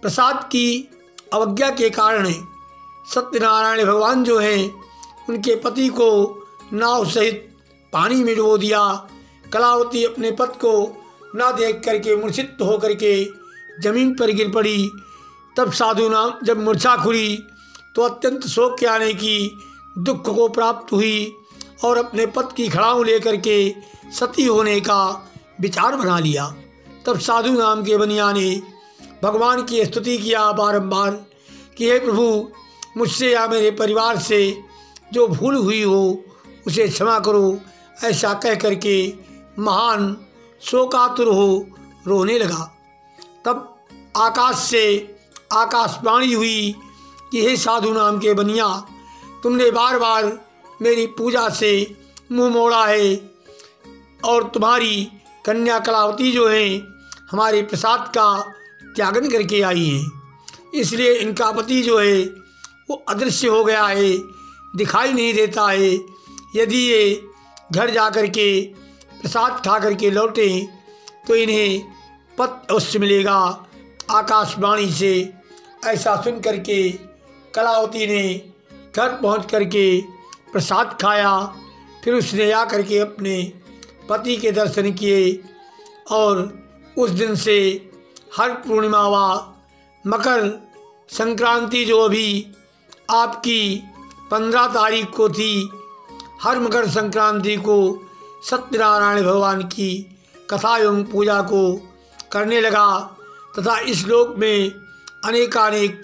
प्रसाद की अवज्ञा के कारण सत्यनारायण भगवान जो हैं उनके पति को नाव सहित पानी में डुबो दिया। कलावती अपने पति को ना देख करके मूर्छित होकर के जमीन पर गिर पड़ी। तब साधु नाम जब मूर्छा खुली तो अत्यंत शोक के आने की दुख को प्राप्त हुई और अपने पति की खड़ाऊ लेकर के सती होने का विचार बना लिया। तब साधु नाम के बनिया ने भगवान की स्तुति किया बारंबार कि हे प्रभु, मुझसे या मेरे परिवार से जो भूल हुई हो उसे क्षमा करो। ऐसा कह करके महान शोकातुर हो रोने लगा। तब आकाश से आकाशवाणी हुई कि हे साधु नाम के बनिया, तुमने बार बार मेरी पूजा से मुंह मोड़ा है और तुम्हारी कन्या कलावती जो है हमारे प्रसाद का त्यागन करके आई हैं, इसलिए इनका पति जो है वो अदृश्य हो गया है, दिखाई नहीं देता है। यदि ये घर जा कर के प्रसाद खा करके लौटे तो इन्हें पत्र अवश्य मिलेगा। आकाशवाणी से ऐसा सुन करके कलावती ने घर पहुंच करके प्रसाद खाया। फिर उसने आ करके अपने पति के दर्शन किए और उस दिन से हर पूर्णिमा व मकर संक्रांति जो अभी आपकी 15 तारीख को थी, हर मकर संक्रांति को सत्यनारायण भगवान की कथा एवं पूजा को करने लगा तथा इस लोक में अनेकानेक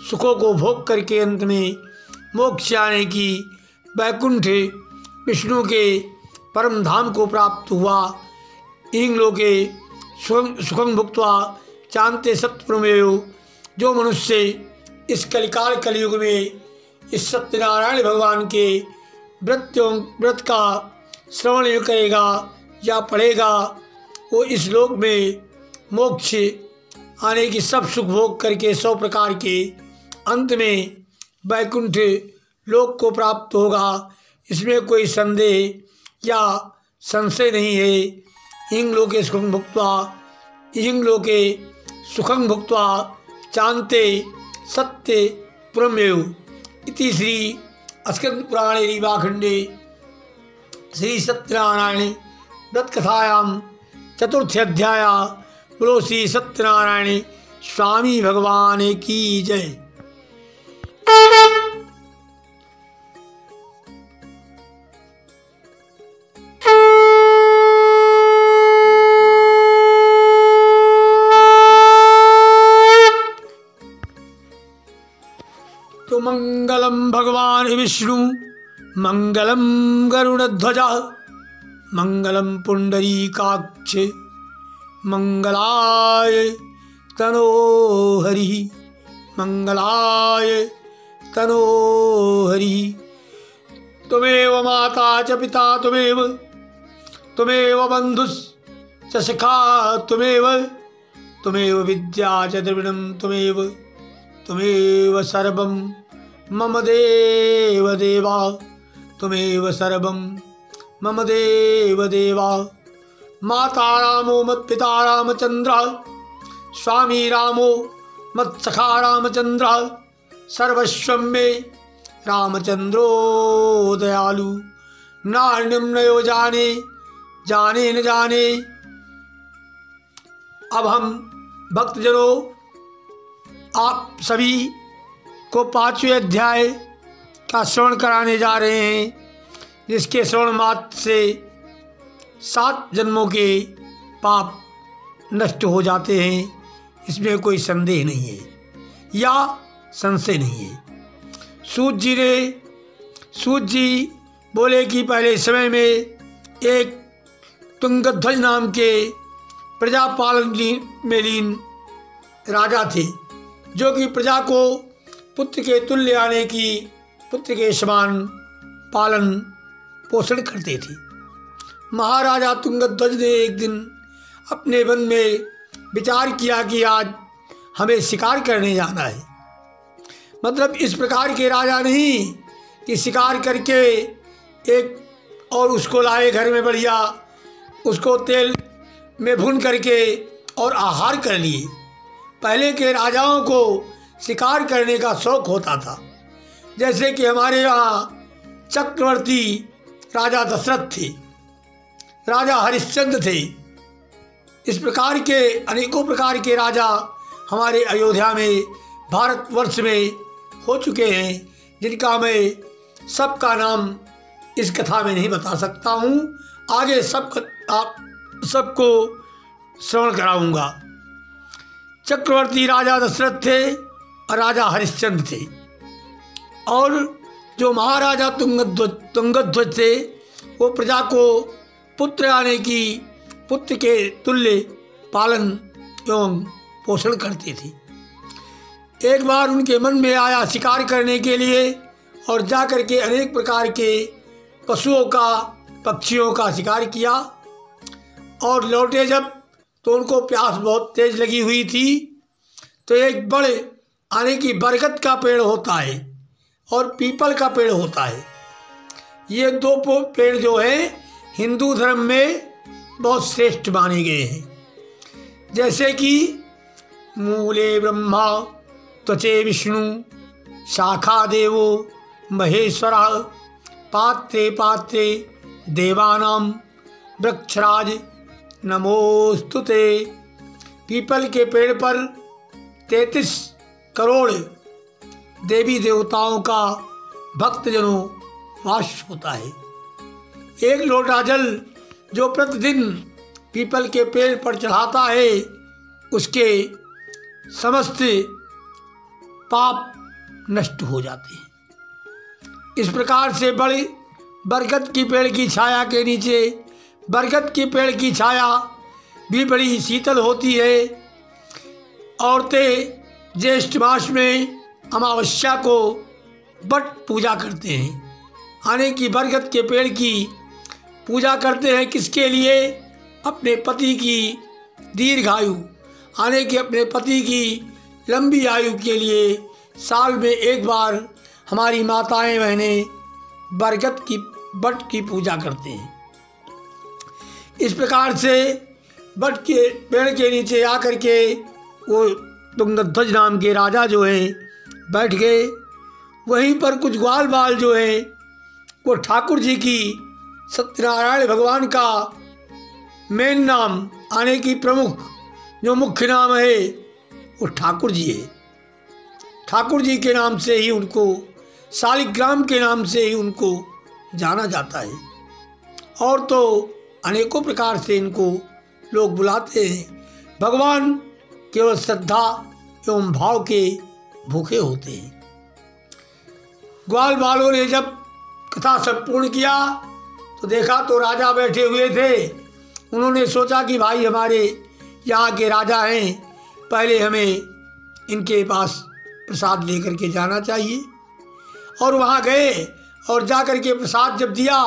सुखों को भोग करके अंत में मोक्ष आने की वैकुंठ विष्णु के परम धाम को प्राप्त हुआ। इन लोके सुखं भुक्त्वा चान्ते सत्प्रमेयो। जो मनुष्य इस कलिकाल कलयुग में इस सत्यनारायण भगवान के व्रत का श्रवण करेगा या पढ़ेगा वो इस लोक में मोक्ष आने की सब सुख भोग करके 100 प्रकार के अंत में वैकुंठ लोक को प्राप्त होगा, इसमें कोई संदेह या संशय नहीं है। इंग लोके सुखं भुक्त्वा इंग लोके सुखं भुक्त्वा चान्ते सत्य पुरमेव इति श्री स्कंद पुराणे रीवाखंडे श्री सत्यनारायण व्रतकथायां चतुर्थ अध्याय। बोलो श्री सत्यनारायण स्वामी भगवान की जय। तो मंगलम भगवान विष्णु मंगलम गरुड़ध्वज मंगलम पुंडरीकाक्ष मंगलाय तनोहरि मंगलाय तनोहरि। त्वमेव माता च पिता त्वमेव बंधुश्च सखा त्वमेव विद्या च द्रविणं त्वमेव सर्वं मम देव देवा त्वमेव सर्वं मम देव देवा। माता रामो मत्पिता रामचन्द्रः स्वामी रामो मत्सखा रामचन्द्रः सर्वस्वं मे रामचन्द्रो दयालु। नान्यं नयो जाने न जाने। अब हम भक्तजनों आप सभी को 5वें अध्याय का श्रवण कराने जा रहे हैं, जिसके श्रवण मात्र से 7 जन्मों के पाप नष्ट हो जाते हैं। इसमें कोई संदेह नहीं है या संशय नहीं है। सूत जी बोले कि पहले समय में एक तुंगध्वज नाम के प्रजापालन में लीन राजा थे, जो कि प्रजा को पुत्र के तुल्य आने की पुत्र के समान पालन पोषण करते थे। महाराजा तुंगध्वज ने एक दिन अपने मन में विचार किया कि आज हमें शिकार करने जाना है। मतलब इस प्रकार के राजा नहीं कि शिकार करके एक और उसको लाए घर में बढ़िया, उसको तेल में भून करके और आहार कर लिए। पहले के राजाओं को शिकार करने का शौक होता था, जैसे कि हमारे यहाँ चक्रवर्ती राजा दशरथ थे, राजा हरिश्चंद्र थे। इस प्रकार के अनेकों प्रकार के राजा हमारे अयोध्या में भारतवर्ष में हो चुके हैं, जिनका मैं सबका नाम इस कथा में नहीं बता सकता हूँ। आगे आप सबको श्रवण कराऊंगा। चक्रवर्ती राजा दशरथ थे और राजा हरिश्चंद्र थे, और जो महाराजा तुंगध्वज थे वो प्रजा को पुत्र आने की पुत्र के तुल्य पालन एवं पोषण करते थे। एक बार उनके मन में आया शिकार करने के लिए, और जाकर के अनेक प्रकार के पशुओं का पक्षियों का शिकार किया, और लौटे जब तो उनको प्यास बहुत तेज लगी हुई थी। तो एक बड़े आने की बरगद का पेड़ होता है और पीपल का पेड़ होता है। ये 2 पेड़ जो है हिंदू धर्म में बहुत श्रेष्ठ माने गए हैं। जैसे कि मूले ब्रह्मा त्वचे विष्णु शाखा देवो महेश्वरः पात्रे पात्रे देवानां वृक्षराज नमोस्तुते। पीपल के पेड़ पर 33 करोड़ देवी देवताओं का भक्तजनों वास होता है। एक लोटा जल जो प्रतिदिन पीपल के पेड़ पर चढ़ाता है, उसके समस्त पाप नष्ट हो जाते हैं। इस प्रकार से बड़े बरगद की पेड़ की छाया के नीचे, बरगद की पेड़ की छाया भी बड़ी शीतल होती है। औरतें ज्येष्ठ मास में अमावस्या को बट पूजा करते हैं, आने की बरगद के पेड़ की पूजा करते हैं। किसके लिए? अपने पति की दीर्घायु आने के अपने पति की लंबी आयु के लिए साल में एक बार हमारी माताएं बहनें बरगद की बट की पूजा करते हैं। इस प्रकार से बट के पेड़ के नीचे आकर के वो तुंगध्वज नाम के राजा जो है बैठ गए। वहीं पर कुछ ग्वाल बाल जो है वो ठाकुर जी की सत्यनारायण भगवान का मेन नाम आने की प्रमुख जो मुख्य नाम है वो ठाकुर जी है। ठाकुर जी के नाम से ही उनको शालिग्राम के नाम से ही उनको जाना जाता है। और तो अनेकों प्रकार से इनको लोग बुलाते हैं। भगवान केवल श्रद्धा एवं भाव के भूखे होते हैं। ग्वाल बालों ने जब कथा संपूर्ण किया तो देखा तो राजा बैठे हुए थे। उन्होंने सोचा कि भाई हमारे यहाँ के राजा हैं, पहले हमें इनके पास प्रसाद लेकर के जाना चाहिए। और वहाँ गए और जाकर के प्रसाद जब दिया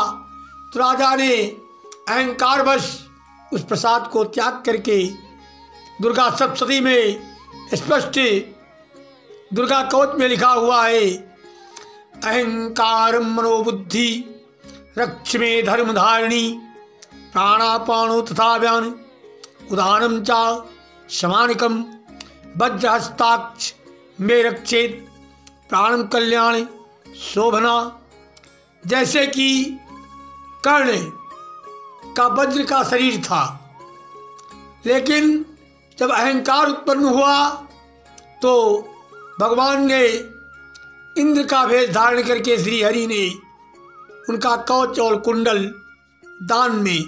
तो राजा ने अहंकारवश उस प्रसाद को त्याग करके दुर्गा सप्तशती में स्पष्ट दुर्गा कवच में लिखा हुआ है, अहंकार मनोबुद्धि रक्ष में धर्मधारिणी प्राणापाणो तथा व्यान उदानम चा शमानिकम वज्रहस्ताक्ष में रक्षेत प्राणम कल्याण शोभना। जैसे कि कर्ण का वज्र का शरीर था, लेकिन जब अहंकार उत्पन्न हुआ तो भगवान ने इंद्र का भेष धारण करके श्री हरि ने उनका कवच और कुंडल दान में,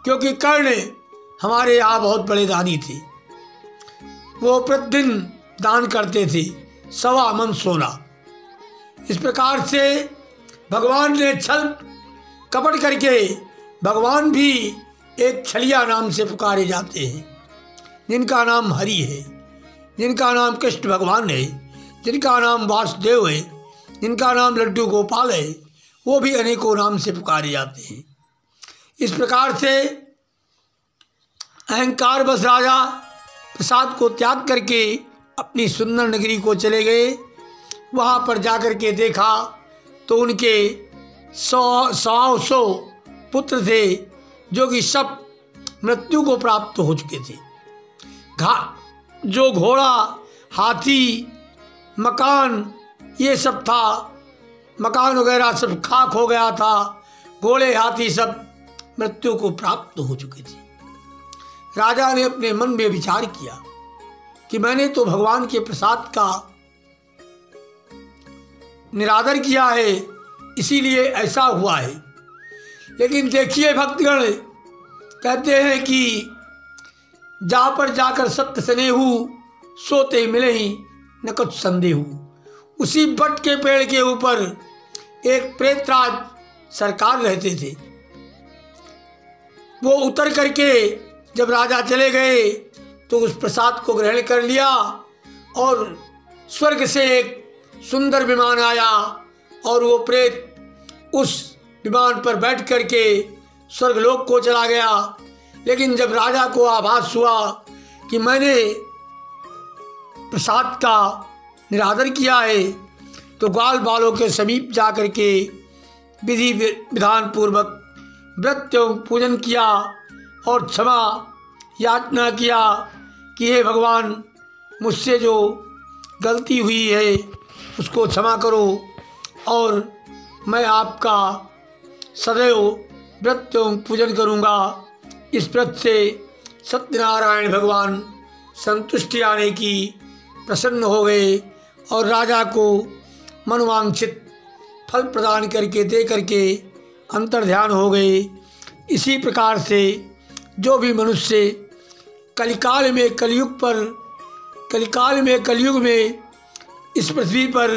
क्योंकि कर्ण हमारे यहाँ बहुत बड़े दानी थे, वो प्रतिदिन दान करते थे 1.25 मन सोना। इस प्रकार से भगवान ने छल कपट करके, भगवान भी एक छलिया नाम से पुकारे जाते हैं, जिनका नाम हरि है, जिनका नाम कृष्ण भगवान है, जिनका नाम वासुदेव है, जिनका नाम लड्डू गोपाल है, वो भी अनेकों नाम से पुकारे जाते हैं। इस प्रकार से अहंकार बस राजा प्रसाद को त्याग करके अपनी सुंदर नगरी को चले गए। वहाँ पर जाकर के देखा तो उनके 100 पुत्र थे जो कि सब मृत्यु को प्राप्त हो चुके थे। जो घोड़ा हाथी मकान ये सब था, मकान वगैरह सब खाक हो गया था, घोड़े हाथी सब मृत्यु को प्राप्त हो चुके थे। राजा ने अपने मन में विचार किया कि मैंने तो भगवान के प्रसाद का निरादर किया है, इसीलिए ऐसा हुआ है। लेकिन देखिए भक्तगण कहते हैं कि जा पर जाकर सत्य स्नेहु सोते मिले ही न कुछ संदेहु। उसी बट के पेड़ के ऊपर एक प्रेतराज सरकार रहते थे। वो उतर करके जब राजा चले गए तो उस प्रसाद को ग्रहण कर लिया और स्वर्ग से एक सुंदर विमान आया और वो प्रेत उस विमान पर बैठ करके स्वर्गलोक को चला गया। लेकिन जब राजा को आभास हुआ कि मैंने प्रसाद का निरादर किया है तो ग्वाल बालों के समीप जाकर के विधि विधान पूर्वक व्रत एवं पूजन किया और क्षमा याचना किया कि हे भगवान, मुझसे जो गलती हुई है उसको क्षमा करो और मैं आपका सदैव व्रत एवं पूजन करूँगा। इस व्रत से सत्यनारायण भगवान संतुष्टि आने की प्रसन्न हो गए और राजा को मनोवांछित फल प्रदान करके दे करके अंतर्ध्यान हो गए। इसी प्रकार से जो भी मनुष्य कलिकाल में कलयुग में इस पृथ्वी पर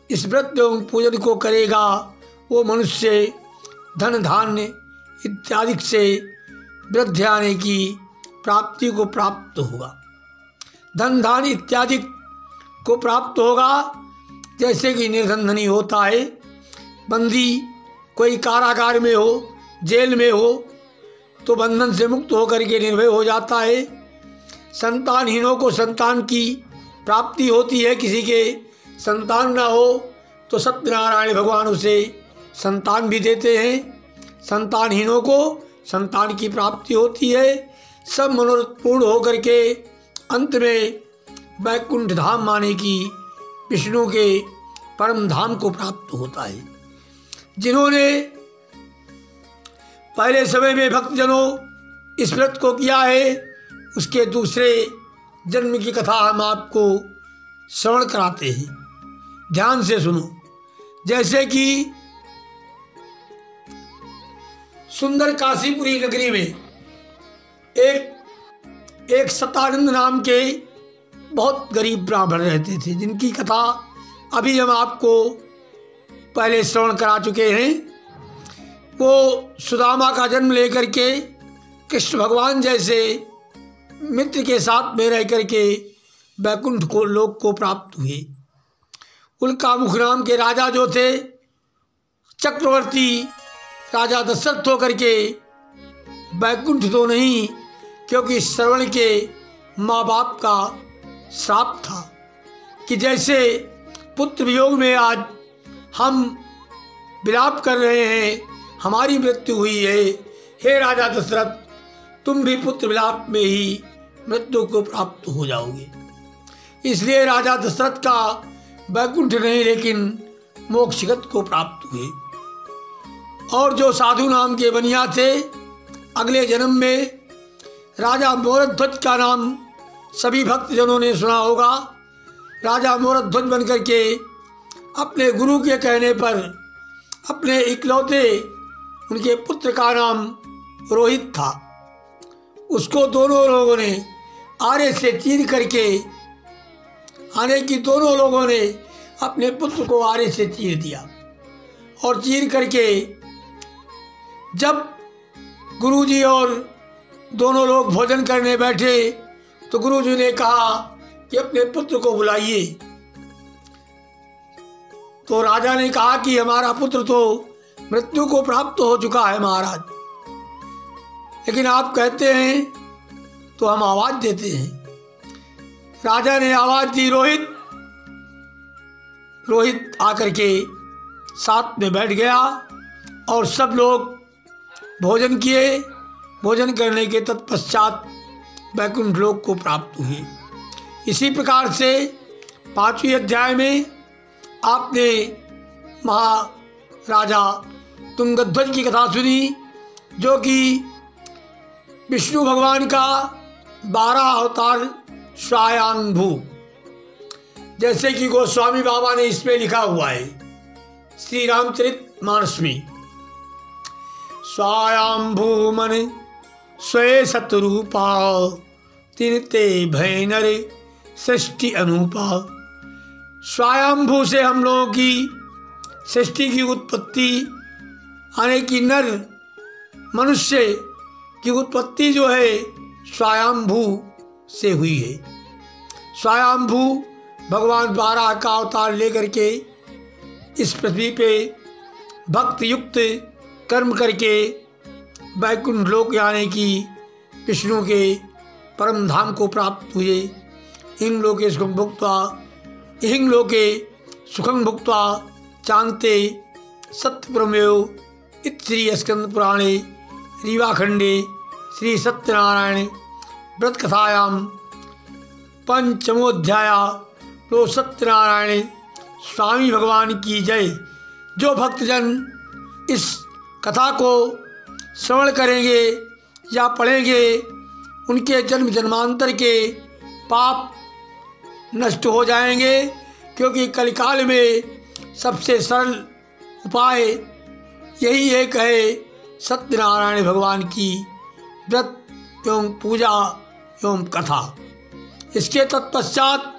इस व्रत एवं पूजन को करेगा, वो मनुष्य धन धान्य इत्यादि से वृद्धि आने की प्राप्ति को प्राप्त होगा। धन धान इत्यादि को प्राप्त होगा। जैसे कि निर्धन धनी होता है, बंदी कोई कारागार में हो, जेल में हो तो बंधन से मुक्त होकर के निर्भय हो जाता है। संतानहीनों को संतान की प्राप्ति होती है। किसी के संतान ना हो तो सत्यनारायण भगवान उसे संतान भी देते हैं। संतानहीनों को संतान की प्राप्ति होती है। सब मनोरथ पूर्ण होकर के अंत में वैकुंठ धाम माने की विष्णु के परम धाम को प्राप्त होता है। जिन्होंने पहले समय में भक्तजनों इस व्रत को किया है, उसके दूसरे जन्म की कथा हम आपको श्रवण कराते हैं। ध्यान से सुनो। जैसे कि सुंदर काशीपुरी नगरी में एक सतानंद नाम के बहुत गरीब ब्राह्मण रहते थे, जिनकी कथा अभी हम आपको पहले श्रवण करा चुके हैं। वो सुदामा का जन्म लेकर के कृष्ण भगवान जैसे मित्र के साथ में रह करके वैकुंठ को लोक को प्राप्त हुए। उनका मुख नाम के राजा जो थे चक्रवर्ती राजा दशरथ होकर के वैकुंठ तो नहीं, क्योंकि श्रवण के माँ बाप का श्राप था कि जैसे पुत्र वियोग में आज हम विलाप कर रहे हैं, हमारी मृत्यु हुई है, हे राजा दशरथ तुम भी पुत्र विलाप में ही मृत्यु को प्राप्त हो जाओगे। इसलिए राजा दशरथ का वैकुंठ नहीं लेकिन मोक्षगत को प्राप्त हुए। और जो साधु नाम के बनिया थे, अगले जन्म में राजा मोरध्वज का नाम सभी भक्तजनों ने सुना होगा। राजा मोरध्वज बनकर के अपने गुरु के कहने पर अपने इकलौते उनके पुत्र का नाम रोहित था, उसको दोनों लोगों ने आरे से चीर करके आने की दोनों लोगों ने अपने पुत्र को आरे से चीर दिया। और चीर करके जब गुरुजी और दोनों लोग भोजन करने बैठे तो गुरुजी ने कहा कि अपने पुत्र को बुलाइए। तो राजा ने कहा कि हमारा पुत्र तो मृत्यु को प्राप्त हो चुका है महाराज, लेकिन आप कहते हैं तो हम आवाज देते हैं। राजा ने आवाज दी रोहित। रोहित आकर के साथ में बैठ गया और सब लोग भोजन किए। भोजन करने के तत्पश्चात वैकुंठ लोक को प्राप्त हुए। इसी प्रकार से 5वें अध्याय में आपने महाराजा तुंगध्वज की कथा सुनी, जो कि विष्णु भगवान का 12 अवतार स्वायंभू, जैसे कि गोस्वामी बाबा ने इसमें लिखा हुआ है श्री रामचरितमानस में। स्वायंभू मन स्वय सतरूपा तिनते भय नर सृष्टि अनुपा। स्वायंभू से हम लोगों की सृष्टि की उत्पत्ति, यानी कि नर मनुष्य की उत्पत्ति जो है स्वायंभू से हुई है। स्वायंभू भगवान 12 का अवतार लेकर के इस पृथ्वी पे भक्त युक्त कर्म करके वैकुंठ लोक यानी कि विष्णु के परम धाम को प्राप्त हुए। हिंग लोके सुखं भुक्त्वा हिंग लोके सुखं भुक्त्वा चान्ते सत्यप्रमेव इति श्री स्कंद पुराणे रीवाखंडे श्री सत्यनारायण व्रत कथायां पंचमोध्याय। लो सत्यनारायण स्वामी भगवान की जय। जो भक्तजन इस कथा को श्रवण करेंगे या पढ़ेंगे, उनके जन्म जन्मांतर के पाप नष्ट हो जाएंगे, क्योंकि कलिकाल में सबसे सरल उपाय यही एक है सत्यनारायण भगवान की व्रत एवं पूजा एवं कथा। इसके तत्पश्चात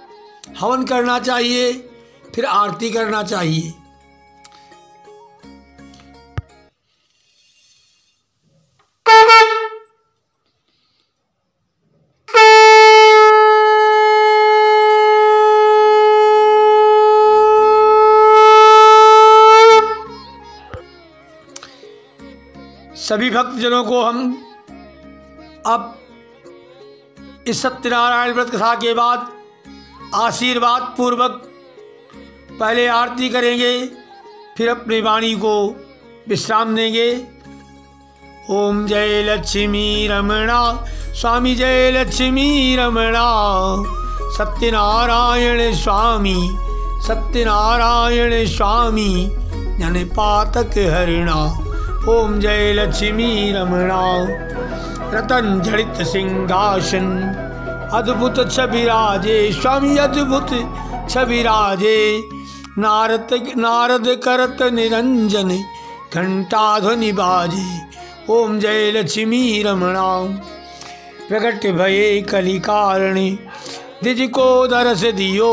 हवन करना चाहिए, फिर आरती करना चाहिए। सभी भक्तजनों को हम अब इस सत्यनारायण व्रत कथा के बाद आशीर्वाद पूर्वक पहले आरती करेंगे, फिर अपनी वाणी को विश्राम देंगे। ओम जय लक्ष्मी रमणा स्वामी, जय लक्ष्मी रमणा, सत्यनारायण स्वामी, सत्यनारायण स्वामी, जन पातक हरिणा। ओम जय लक्ष्मी रमणा। रतन जड़ित सिंहासन अद्भुत छविराजे, स्वामी अद्भुत छविराजे, नारद करत निरंजन घंटा ध्वनि बाजे। ओम जय लक्ष्मी रमणा। प्रकट भये कलि कारणे, द्विज को दरस दियो,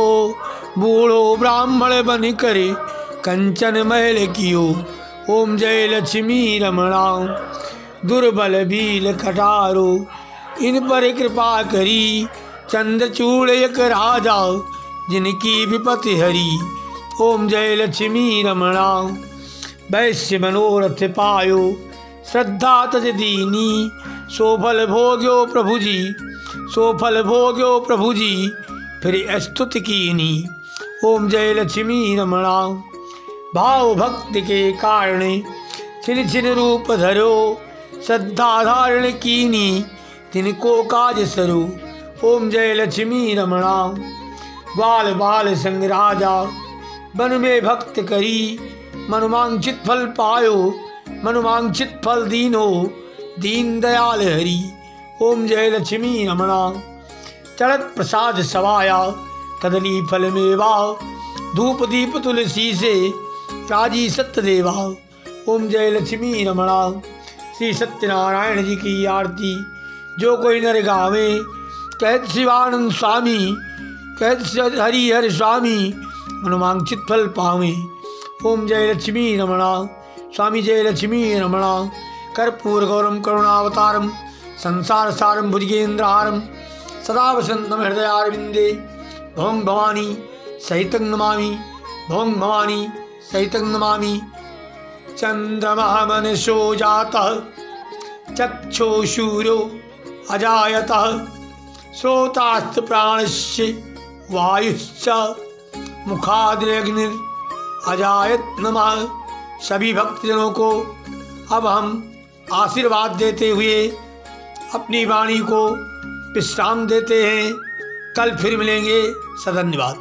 बूढ़ो ब्राह्मण बन करे कंचन महल कियो। ओम जय लक्ष्मी रमणा। दुर्बल भील कटारो, इन पर कृपा करी, चंद्रचूड़ एक राजा, जिनकी विपत्ति हरी। ओम जय लक्ष्मी रमणा। वैश्य मनोरथ पायो, श्रद्धा तज दीनी, सोफल भोग्यो प्रभु जी, सोफल भोग्यो प्रभु जी, फिर स्तुति कीनी। ओम जय लक्ष्मी रमणा। भाव भक्ति के कारण छिन छिन रूप धरो, श्रद्धा धारण कीनी, तिनको काज सरो। ओम जय लक्ष्मी रमणा। बाल बाल संग राजा, वन में भक्त करी, मनोवांछित फल पायो, मनोवांछित फल दीनो, दीन दयाल हरि। ओम जय लक्ष्मी रमणा। चढ़त प्रसाद सवाया, कदली फल मेवा, धूप दीप तुलसी से, राजी सत्यदेवा। ओम जय लक्ष्मी रमणा। श्री सत्यनारायण जी की आरती जो कोई नर गावे, कहत शिवानंद स्वामी, कहत हरिहर स्वामी, मनोवांछित फल पावे। ओम जय लक्ष्मी रमणा। स्वामी जय लक्ष्मी रमणा। कर्पूर गौरम करुणावतारम, संसार सारम भुजगेन्द्रहारम, सदा वसंतम हृदयारविंदे, भवं भवानी सहितं नमामि, भवं भवानी सहितं नमामि। चंद्रमा मनसो जातः, चक्षुशूरो अजायतः, श्रोतास्त प्राणस्य वायुश्च, मुखाद्रग्निर अजायत नमः। सभी भक्तजनों को अब हम आशीर्वाद देते हुए अपनी वाणी को विश्राम देते हैं। कल फिर मिलेंगे। सधन्यवाद।